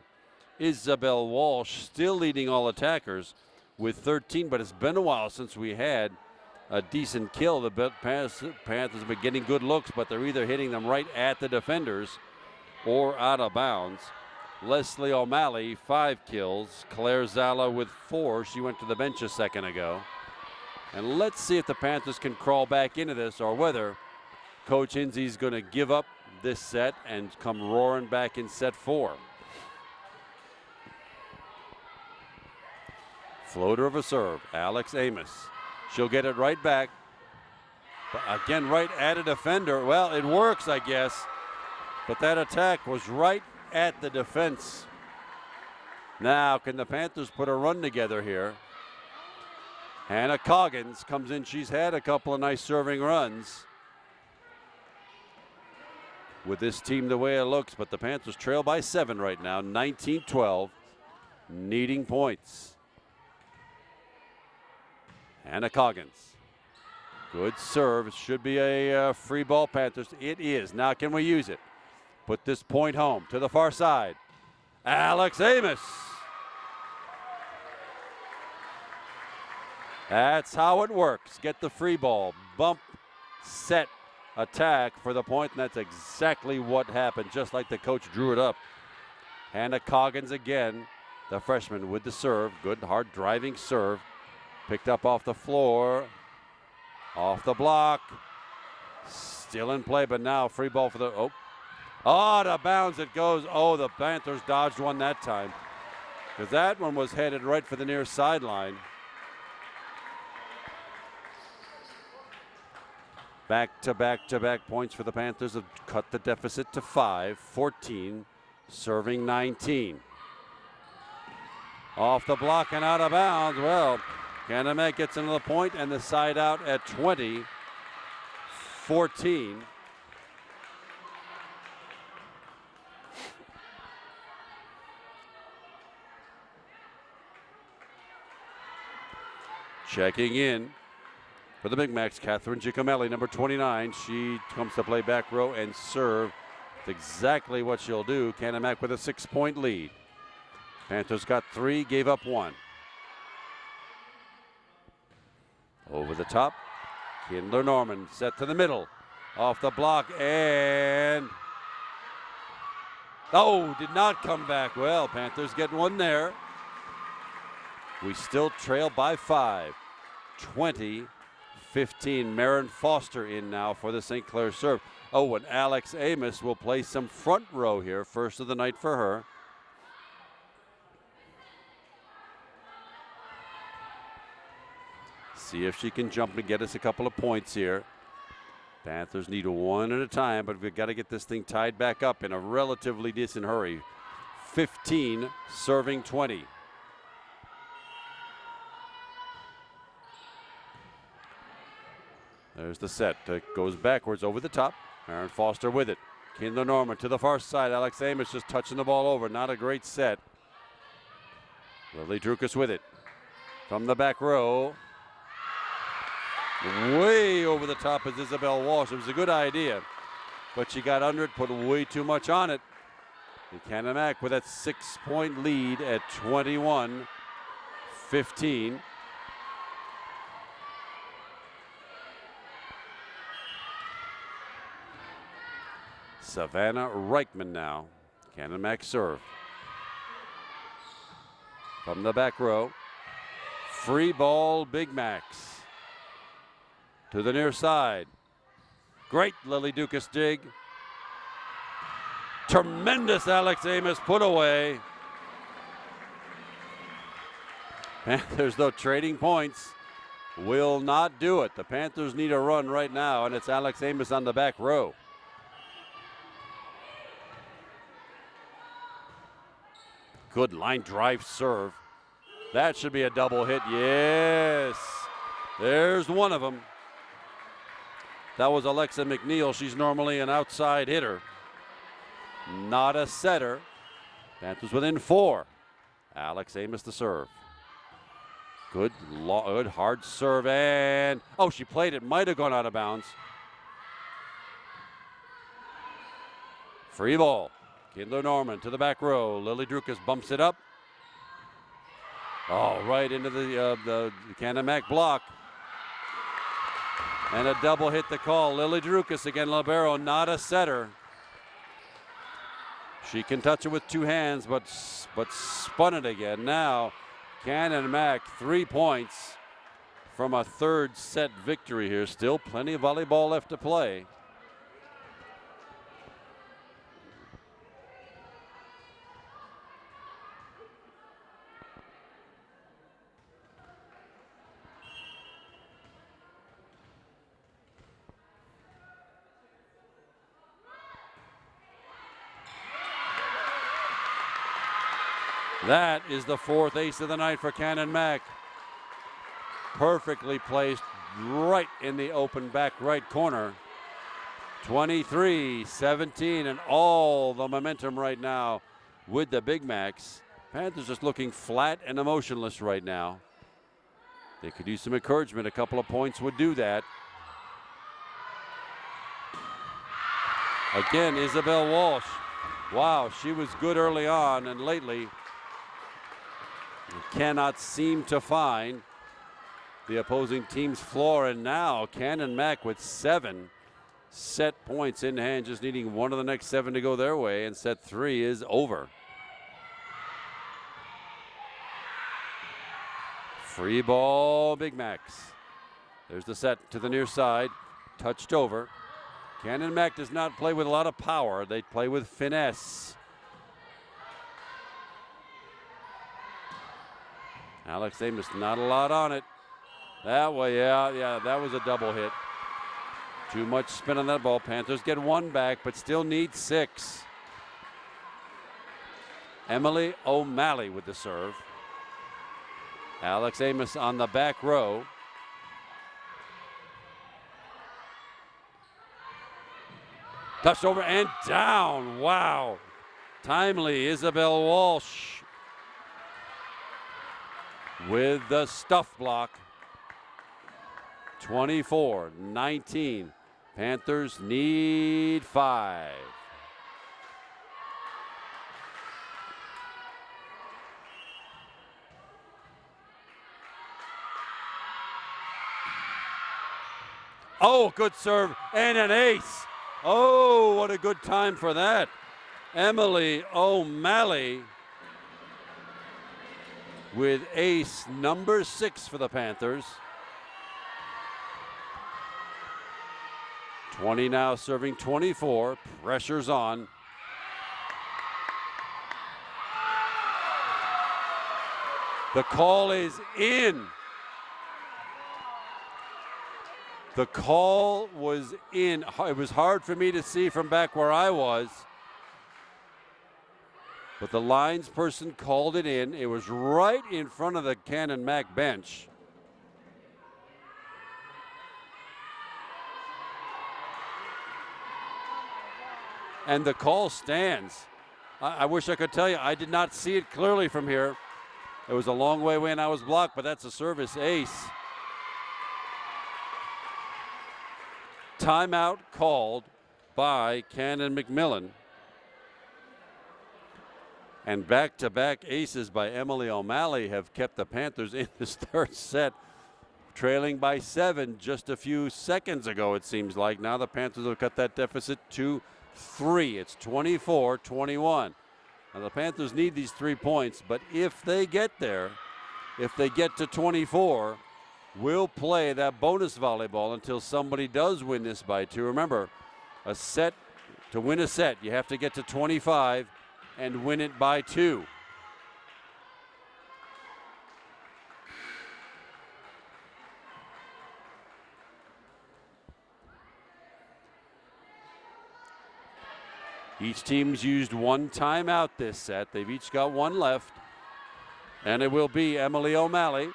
Isabel Walsh still leading all attackers with 13, but it's been a while since we had a decent kill. The Panthers have been getting good looks, but they're either hitting them right at the defenders or out of bounds. Leslie O'Malley, 5 kills. Claire Zala with 4. She went to the bench a second ago. And let's see if the Panthers can crawl back into this or whether Coach Inzi's going to give up this set and come roaring back in set 4. Floater of a serve, Alex Amos. She'll get it right back. But again, right at a defender. Well, it works, I guess. But that attack was right at the defense. Now, can the Panthers put a run together here? Hannah Coggins comes in. She's had a couple of nice serving runs with this team the way it looks, but the Panthers trail by 7 right now, 19-12, needing points. Hannah Coggins. Good serve. Should be a free ball, Panthers. It is. Now can we use it? Put this point home to the far side. Alex Amos. That's how it works. Get the free ball. Bump, set, attack for the point, and that's exactly what happened, just like the coach drew it up. Hannah Coggins again, the freshman with the serve. Good, hard driving serve. Picked up off the floor. Off the block. Still in play, but now free ball for the, out of bounds it goes. Oh, the Panthers dodged one that time, because that one was headed right for the near sideline. Back-to-back points for the Panthers have cut the deficit to 5, 14, serving 19. Off the block and out of bounds. Well, Canon-McMillan gets another point and the side out at 20, 14. Checking in for the Big Macs, Catherine Giacomelli, number 29. She comes to play back row and serve. That's exactly what she'll do. Canon-McMillan with a 6-point lead. Panthers got 3, gave up 1. Over the top, Kindler Norman set to the middle. Off the block and, did not come back. Well, Panthers get one there. We still trail by 5, 20-15. Marin Foster in now for the St. Clair serve. And Alex Amos will play some front row here. First of the night for her. See if she can jump and get us a couple of points here. Panthers need one at a time, but we've got to get this thing tied back up in a relatively decent hurry. 15 serving 20. There's the set. It goes backwards over the top. Marin Foster with it. Kindler Norman to the far side. Alex Amos just touching the ball over. Not a great set. Lily Drukas with it. From the back row. Way over the top is Isabel Walsh. It was a good idea, but she got under it, put way too much on it. And Canon-McMillan with that 6-point lead at 21-15. Savannah Reichman now. Canon-McMillan serve. From the back row. Free ball, Big Macs. To the near side. Great Lily Dukas dig. Tremendous Alex Amos put away. Panthers, though, trading points will not do it. The Panthers need a run right now, and it's Alex Amos on the back row. Good line drive serve. That should be a double hit. Yes. There's one of them. That was Alexa McNeil. She's normally an outside hitter, not a setter. Panthers within 4. Alex Amos the serve. Good hard serve, and she played it. Might have gone out of bounds. Free ball. Kindler Norman to the back row. Lily Drukas bumps it up. Right into the Canon-McMillan block. And a double hit the call. Lily Drukas again, libero, not a setter. She can touch it with 2 hands, but spun it again. Now, Canon-McMillan 3 points from a 3rd set victory here. Still plenty of volleyball left to play. That is the 4th ace of the night for Canon-McMillan. perfectly placed right in the open back right corner. 23-17, and all the momentum right now with the Big Macs. Panthers just looking flat and emotionless right now. They could use some encouragement. A couple of points would do that. Again, Isabel Walsh. Wow, she was good early on, and lately cannot seem to find the opposing team's floor. And now Canon-Mac with 7 set points in hand, just needing one of the next 7 to go their way, and set 3 is over. Free ball, Big Macs. There's the set to the near side, touched over. Canon-Mac does not play with a lot of power. They play with finesse. Alex Amos, not a lot on it. That way, yeah, that was a double hit. Too much spin on that ball. Panthers get 1 back, but still need 6. Emily O'Malley with the serve. Alex Amos on the back row. Touched over and down. Wow. Timely Isabel Walsh with the stuff block. 24-19. Panthers need 5. Oh, good serve and an ace. Oh, what a good time for that. Emily O'Malley with ace number 6 for the Panthers. 20 now serving 24. Pressure's on. The call is in. The call was in. It was hard for me to see from back where I was. But the lines person called it in. It was right in front of the Canon-Mac bench. And the call stands. I wish I could tell you, I did not see it clearly from here. It was a long way away and I was blocked, but that's a service ace. Timeout called by Canon-McMillan. And back-to-back aces by Emily O'Malley have kept the Panthers in this third set, trailing by 7 just a few seconds ago, it seems like. Now the Panthers have cut that deficit to 3. It's 24-21. Now the Panthers need these 3 points, but if they get there, if they get to 24, we'll play that bonus volleyball until somebody does win this by 2. Remember, a set, to win a set, you have to get to 25 and win it by 2. Each team's used 1 timeout this set. They've each got 1 left. And it will be Emily O'Malley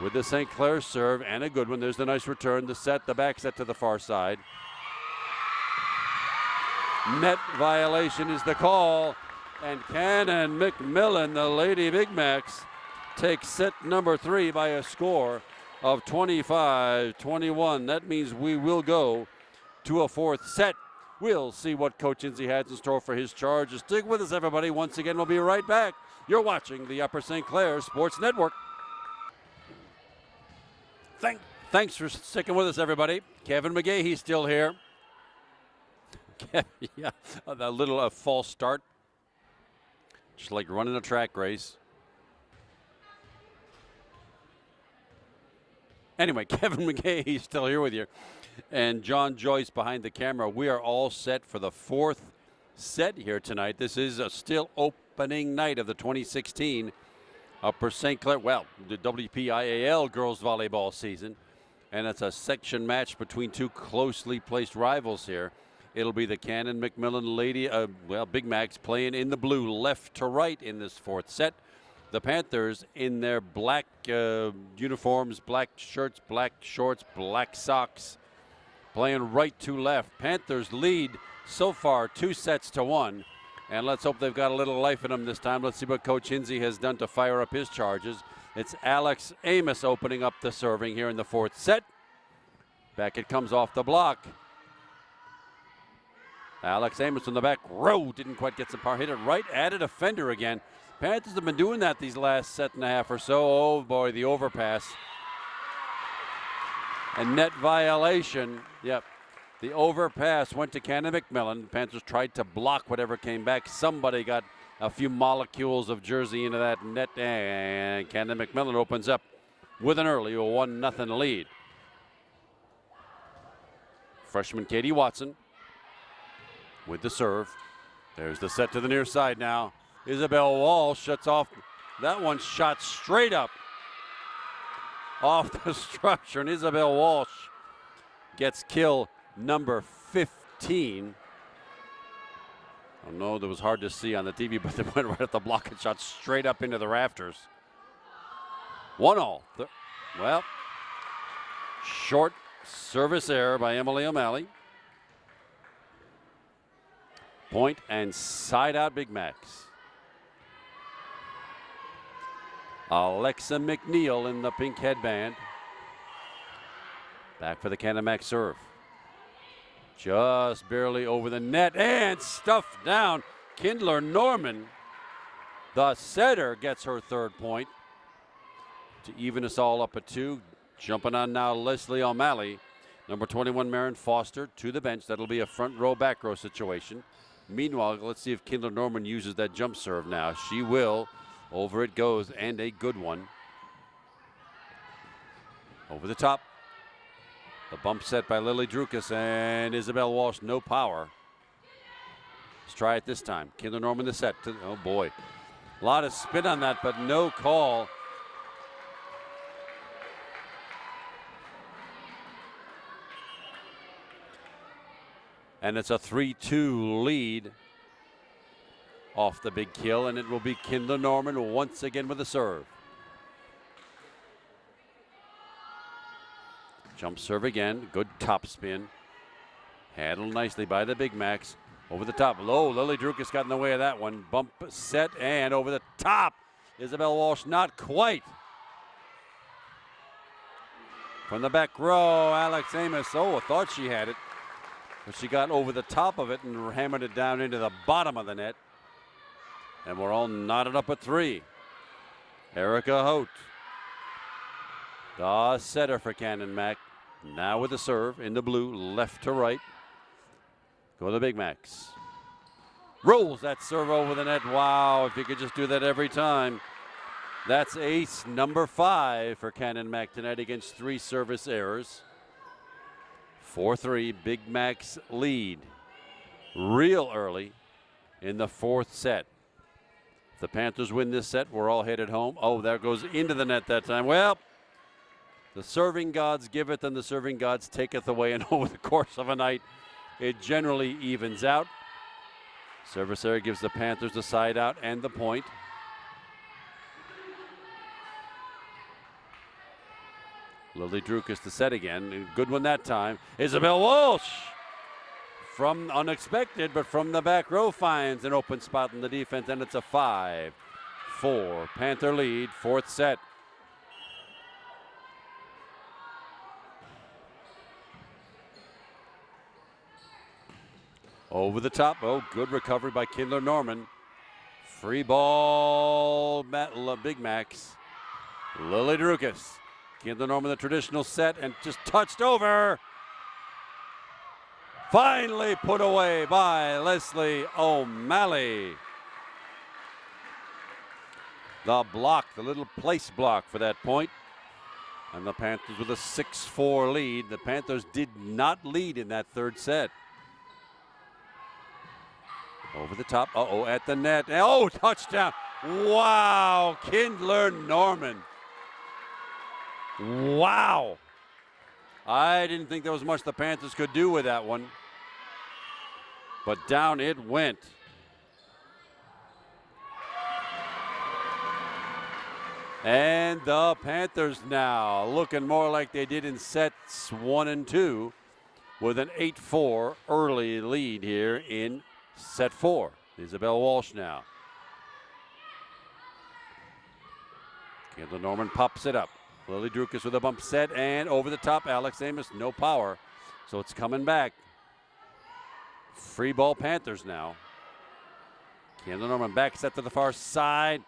with the St. Clair serve, and a good one. There's the nice return. The back set to the far side. Net violation is the call. And Canon-McMillan, the Lady Big Macs, takes set number 3 by a score of 25-21. That means we will go to a 4th set. We'll see what Coach Inzi has in store for his charge. Stick with us, everybody. Once again, we'll be right back. You're watching the Upper St. Clair Sports Network. Thanks for sticking with us, everybody. Kevin McGahey's still here. Yeah, a little false start. Just like running a track race. Anyway, Kevin McGahey's still here with you. And John Joyce behind the camera. We are all set for the 4th set here tonight. This is a still opening night of the 2016 Upper St. Clair, the WPIAL girls volleyball season. And it's a section match between 2 closely placed rivals here. It'll be the Canon-McMillan Lady, Big Macs playing in the blue left to right in this 4th set. The Panthers in their black uniforms, black shirts, black shorts, black socks, playing right to left. Panthers lead so far 2-1. And let's hope they've got a little life in them this time. Let's see what Coach Hinsey has done to fire up his charges. It's Alex Amos opening up the serving here in the fourth set. Back it comes off the block. Alex Amos from the back row didn't quite get some power. Hit it right at a defender again. Panthers have been doing that these last set and a half or so. Oh boy, the overpass. And net violation. Yep. The overpass went to Canon-McMillan. The Panthers tried to block whatever came back. Somebody got a few molecules of jersey into that net, and Canon-McMillan opens up with an early 1-0 lead. Freshman Katie Watson with the serve. There's the set to the near side now. Isabel Walsh shuts off. That one shot straight up off the structure, and Isabel Walsh gets kill number 15. I don't know, that was hard to see on the TV, but they went right at the block and shot straight up into the rafters. 1-1. Well, short service error by Emily O'Malley. Point and side out Big Macs. Alexa McNeil in the pink headband. Back for the Canon-Mac serve. Just barely over the net and stuffed down. Kindler Norman, the setter, gets her third point to even us all up at 2. Jumping on now Leslie O'Malley. Number 21, Marin Foster, to the bench. That'll be a front row, back row situation. Meanwhile, let's see if Kindler Norman uses that jump serve now. She will. Over it goes, and a good one. Over the top. The bump set by Lily Drukas and Isabel Walsh, no power. Let's try it this time. Kindler Norman the set. Oh boy. A lot of spin on that, but no call. And it's a 3-2 lead off the big kill, and it will be Kindler Norman once again with a serve. Jump serve again, good top spin. Handled nicely by the Big Macs. Over the top, low, Lily Drukas got in the way of that one. Bump set and over the top. Isabel Walsh not quite. From the back row, Alex Amos, I thought she had it. But she got over the top of it and hammered it down into the bottom of the net. And we're all knotted up at 3. Erica Holt, the setter for Canon-Mac. Now with the serve in the blue, left to right. Go the Big Macs. Rolls that serve over the net. Wow, if you could just do that every time. That's ace number 5 for Canon-Mac tonight against 3 service errors. 4-3, Big Macs lead real early in the fourth set. If the Panthers win this set, we're all headed home. Oh, that goes into the net that time. Well, the serving gods giveth and the serving gods taketh away, and over the course of a night, it generally evens out. Service error gives the Panthers the side out and the point. Lily Drukas the set again. Good one that time. Isabel Walsh from unexpected, but from the back row finds an open spot in the defense, and it's a 5-4 Panther lead, fourth set. Over the top. Oh, good recovery by Kindler Norman. Free ball, Big Macs. Lily Drukas. Kindler Norman the traditional set and just touched over. Finally put away by Leslie O'Malley. The block, the little place block for that point. And the Panthers with a 6-4 lead. The Panthers did not lead in that third set. Over the top, at the net. Oh, touchdown. Wow, Kindler Norman. Wow. I didn't think there was much the Panthers could do with that one. But down it went. And the Panthers now looking more like they did in sets 1 and 2 with an 8-4 early lead here in set 4. Isabel Walsh now. Kendall Norman pops it up. Lily Drukas with a bump set and over the top. Alex Amos, no power. So it's coming back. Free ball Panthers now. Kendall Norman back set to the far side.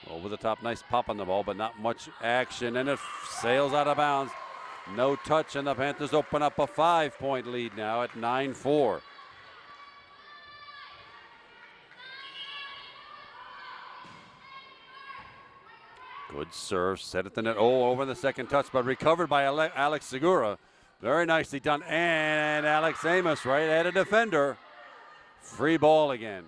Over the top, nice pop on the ball, but not much action, and it sails out of bounds. No touch, and the Panthers open up a 5-point lead now at 9-4. Good serve, set at the net. Oh, over the second touch, but recovered by Alex Segura. Very nicely done, and Alex Amos right at a defender. Free ball again.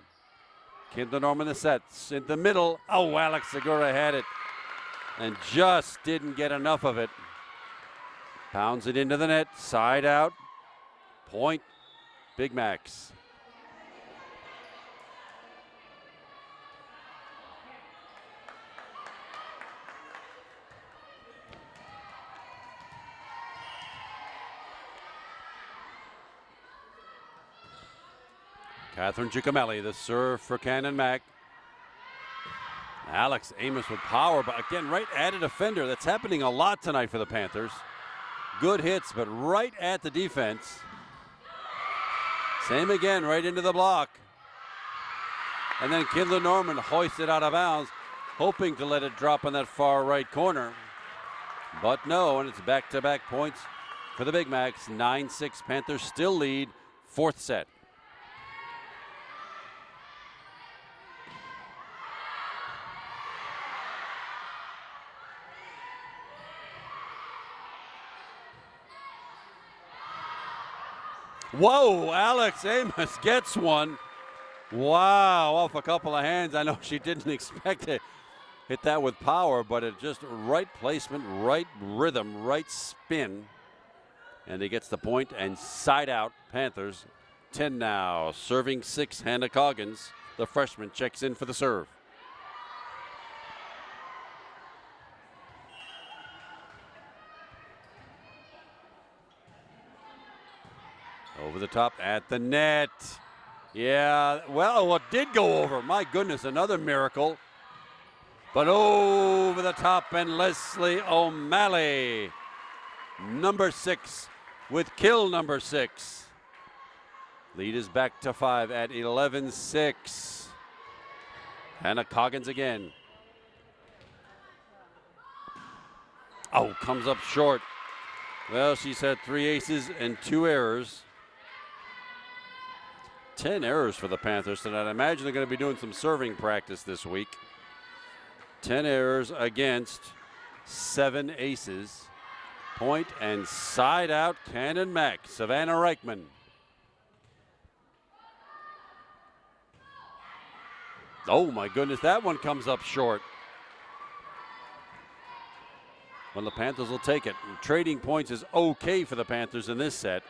Kendall Norman the sets in the middle. Oh, Alex Segura had it and just didn't get enough of it. Pounds it into the net, side out. Point, Big Macs. Catherine Giacomelli, the serve for Canon-Mac. Alex Amos with power, but again, right at a defender. That's happening a lot tonight for the Panthers. Good hits, but right at the defense. Same again, right into the block. And then Kendall Norman hoists it out of bounds, hoping to let it drop in that far right corner. But no, and it's back-to-back points for the Big Macs. 9-6, Panthers still lead, fourth set. Whoa, Alex Amos gets one. Wow, off a couple of hands. I know she didn't expect to hit that with power, but it just right placement, right rhythm, right spin. And he gets the point and side out. Panthers 10 now. Serving 6, Hannah Coggins. The freshman checks in for the serve. Over the top at the net. Yeah, well, what did go over? My goodness, another miracle. But over the top, and Leslie O'Malley, number 6, with kill number 6. Lead is back to 5 at 11-6. Hannah Coggins again. Oh, comes up short. Well, she's had 3 aces and 2 errors. 10 errors for the Panthers tonight. I imagine they're going to be doing some serving practice this week. 10 errors against 7 aces. Point and side out, Canon-Mac. Savannah Reichman. Oh my goodness, that one comes up short. Well, the Panthers will take it. Trading points is okay for the Panthers in this set.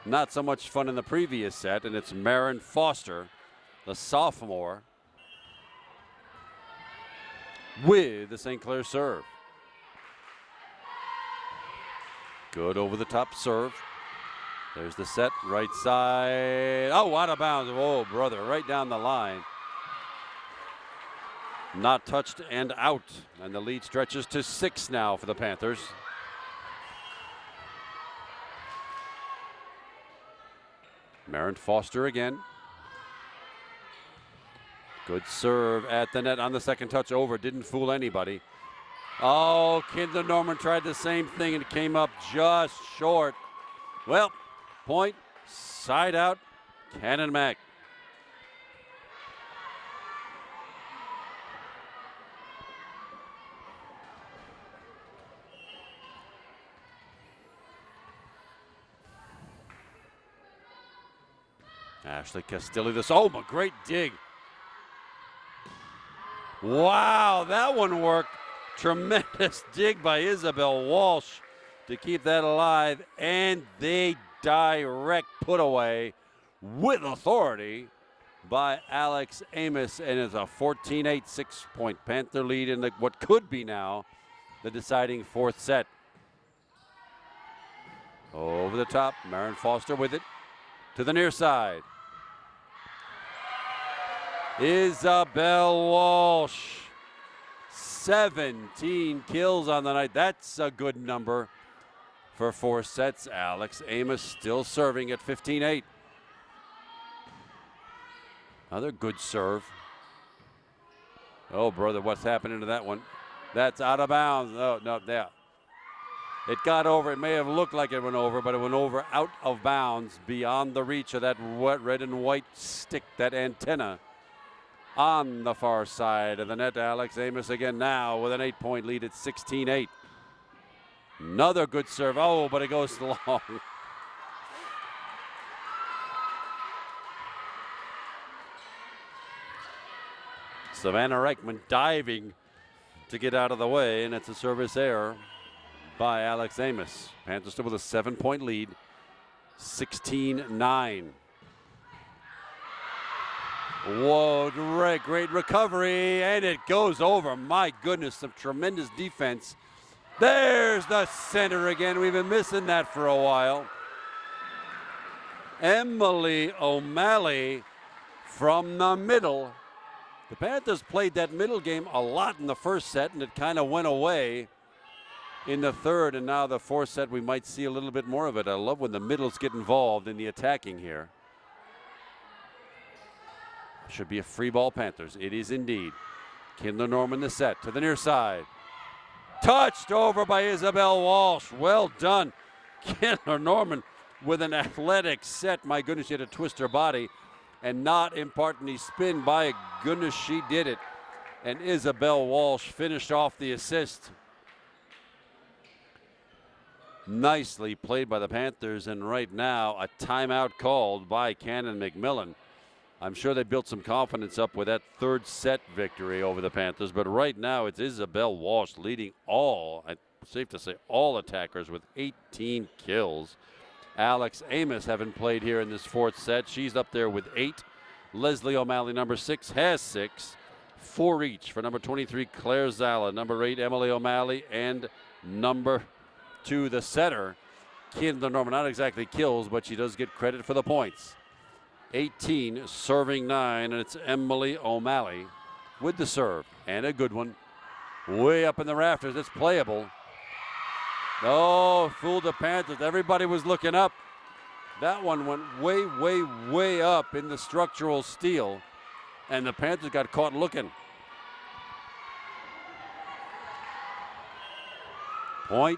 Not so much fun in the previous set, and it's Marin Foster, the sophomore, with the St. Clair serve. Good over the top serve. There's the set, right side. Oh, out of bounds. Oh, brother, right down the line. Not touched and out. And the lead stretches to 6 now for the Panthers. Marin Foster again. Good serve at the net on the second touch over. Didn't fool anybody. Oh, Kendall Norman tried the same thing and it came up just short. Well, point, side out, Canon-Mac. Ashley Castillo, this, oh, a great dig. Wow, that one worked. Tremendous dig by Isabel Walsh to keep that alive, and they direct put away with authority by Alex Amos, and it's a 14-8 6-point Panther lead in what could be now the deciding fourth set. Over the top, Marin Foster with it to the near side. Isabel Walsh, 17 kills on the night. That's a good number for 4 sets. Alex Amos still serving at 15-8. Another good serve. Oh, brother, what's happening to that one? That's out of bounds. No, there. It got over. It may have looked like it went over, but it went over out of bounds beyond the reach of that red and white stick, that antenna. On the far side of the net, Alex Amos again now with an 8-point lead at 16-8. Another good serve. Oh, but it goes long. Savannah Reichman diving to get out of the way, and it's a service error by Alex Amos. Panthers still with a 7-point lead, 16-9. Whoa, great recovery, and it goes over. My goodness, some tremendous defense. There's the center again. We've been missing that for a while. Emily O'Malley from the middle. The Panthers played that middle game a lot in the first set, and it kind of went away in the third, and now the fourth set we might see a little bit more of it. I love when the middles get involved in the attacking here. Should be a free ball, Panthers. It is indeed. Kindler Norman the set to the near side. Touched over by Isabel Walsh. Well done. Kindler Norman with an athletic set. My goodness, she had to twist her body and not impart any spin. By goodness, she did it. And Isabel Walsh finished off the assist. Nicely played by the Panthers, and right now a timeout called by Canon-McMillan. I'm sure they built some confidence up with that third set victory over the Panthers, but right now it's Isabel Walsh leading all, safe to say, all attackers with 18 kills. Alex Amos having played here in this fourth set. She's up there with 8. Leslie O'Malley, number 6, has 6. 4 each for number 23, Claire Zala, number 8, Emily O'Malley, and number 2, the setter, Kindler Norman. Not exactly kills, but she does get credit for the points. 18, serving 9, and it's Emily O'Malley with the serve, and a good one. Way up in the rafters, it's playable. Oh, fooled the Panthers. Everybody was looking up. That one went way, way, way up in the structural steel, and the Panthers got caught looking. Point.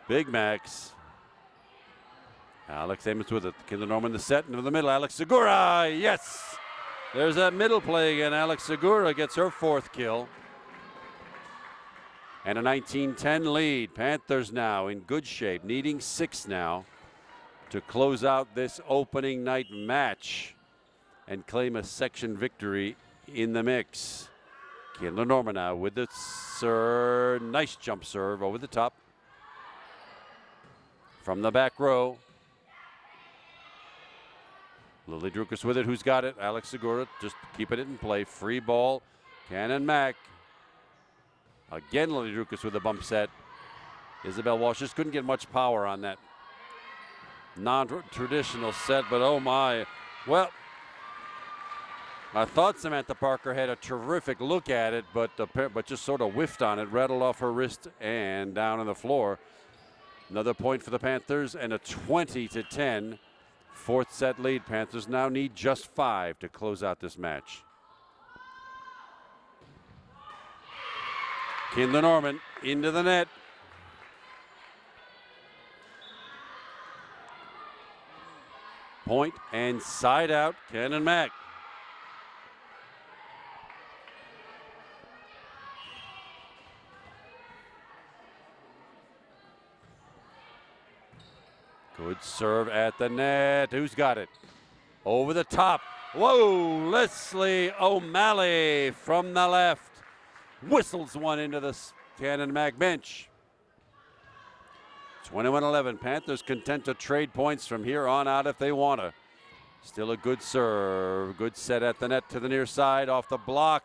Big Max. Alex Amos with it. Kindler Norman the set into the middle. Alex Segura. Yes. There's that middle play again. Alex Segura gets her 4th kill. And a 19-10 lead. Panthers now in good shape, needing 6 now to close out this opening night match and claim a section victory in the mix. Kindler Norman now with the serve. Nice jump serve over the top. From the back row. Lily Drukas with it. Who's got it? Alex Segura just keeping it in play. Free ball. Cannon Mac. Again, Lily Drukas with a bump set. Isabel Walsh just couldn't get much power on that non-traditional set, but oh my. Well, I thought Samantha Parker had a terrific look at it, but just sort of whiffed on it, rattled off her wrist and down on the floor. Another point for the Panthers and a 20-10 fourth set lead. Panthers now need just 5 to close out this match. Kindler Norman into the net. Point and side out, Cannon Mac. Good serve at the net. Who's got it? Over the top. Whoa, Leslie O'Malley from the left. Whistles one into the Cannon Mac bench. 21-11. Panthers content to trade points from here on out if they want to. Still a good serve. Good set at the net to the near side off the block.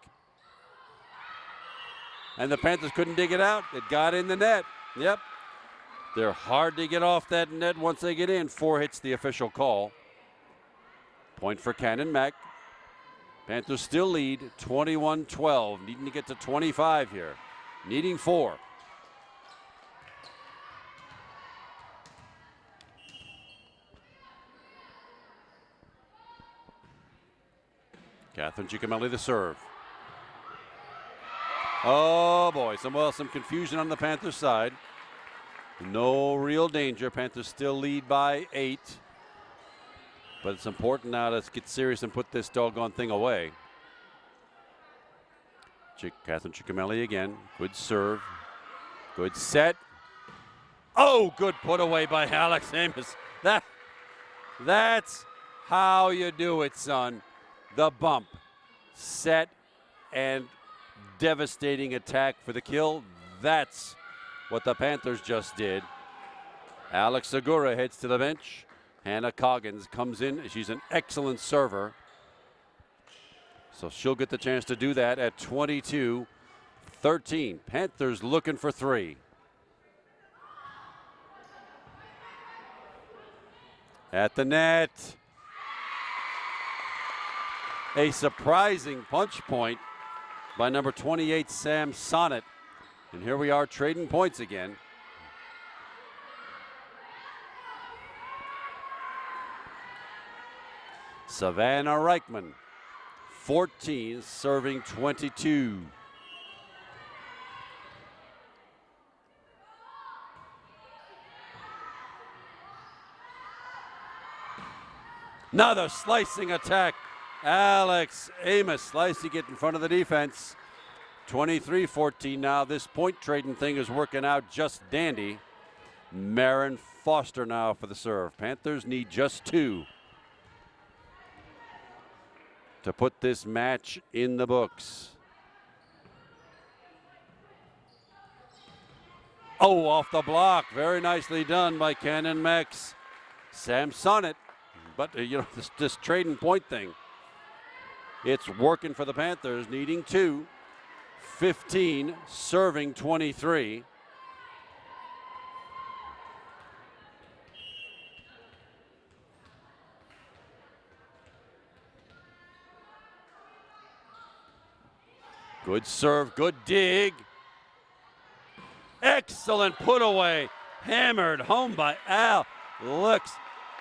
And the Panthers couldn't dig it out. It got in the net. Yep. They're hard to get off that net once they get in. 4 hits the official call. Point for Canon-Mac. Panthers still lead 21-12. Needing to get to 25 here. Needing 4. Catherine Giacomelli the serve. Oh boy, some confusion on the Panthers side. No real danger. Panthers still lead by 8. But it's important now to get serious and put this doggone thing away. Catherine Giacomelli again. Good serve. Good set. Oh, good put away by Alex Amos. That's how you do it, son. The bump. Set and devastating attack for the kill. That's what the Panthers just did. Alex Segura heads to the bench. Hannah Coggins comes in. She's an excellent server. So she'll get the chance to do that at 22-13. Panthers looking for 3. At the net. A surprising punch point by number 28, Sam Sonnet. And here we are trading points again. Savannah Reichman, 14, serving 22. Another slicing attack. Alex Amos slicing it in front of the defense. 23-14 now. This point trading thing is working out just dandy. Marin Foster now for the serve. Panthers need just 2 to put this match in the books. Oh, off the block. Very nicely done by Canon-Mac's Sam Sonnet. But, this trading point thing, it's working for the Panthers, needing 2. 15, serving 23. Good serve, good dig. Excellent put away. Hammered home by Al. Looks.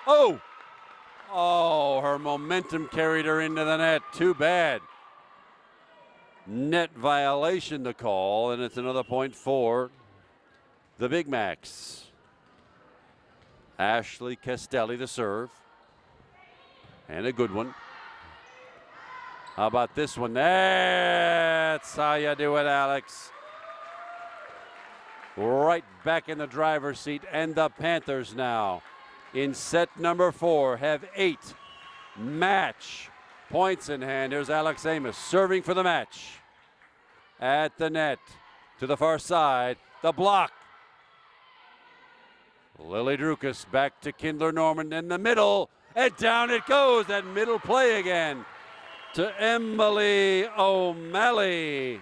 Oh, her momentum carried her into the net. Too bad. Net violation to call, and it's another point for the Big Macs. Ashley Castelli the serve. And a good one. How about this one? That's how you do it, Alex. Right back in the driver's seat, and the Panthers now in set number 4 have 8 match points in hand. Here's Alex Amos serving for the match. At the net, to the far side, the block. Lily Drukas back to Kindler Norman in the middle, and down it goes. That middle play again to Emily O'Malley.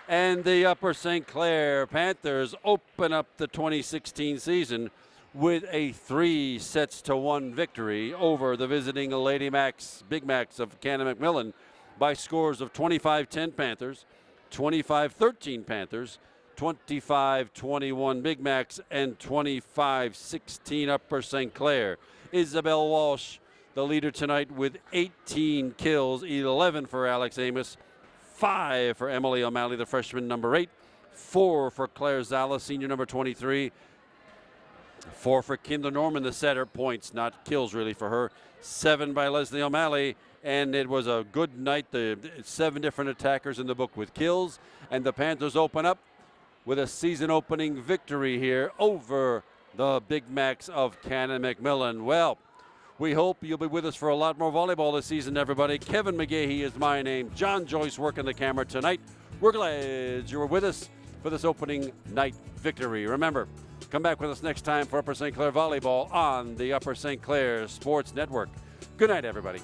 And the Upper St. Clair Panthers open up the 2016 season with a 3-1 victory over the visiting Lady Macs, Big Macs of Canon-McMillan by scores of 25-10 Panthers, 25-13 Panthers, 25-21 Big Macs, and 25-16 Upper St. Clair. Isabel Walsh, the leader tonight with 18 kills, 11 for Alex Amos, 5 for Emily O'Malley, the freshman number 8, 4 for Claire Zala, senior number 23, 4 for Kindler Norman, the setter, points, not kills really for her, 7 by Leslie O'Malley, and it was a good night. The 7 different attackers in the book with kills, and the Panthers open up with a season-opening victory here over the Big Macs of Canon-McMillan. Well, we hope you'll be with us for a lot more volleyball this season, everybody. Kevin McGahey is my name. John Joyce working the camera tonight. We're glad you were with us for this opening night victory. Remember, come back with us next time for Upper St. Clair Volleyball on the Upper St. Clair Sports Network. Good night, everybody.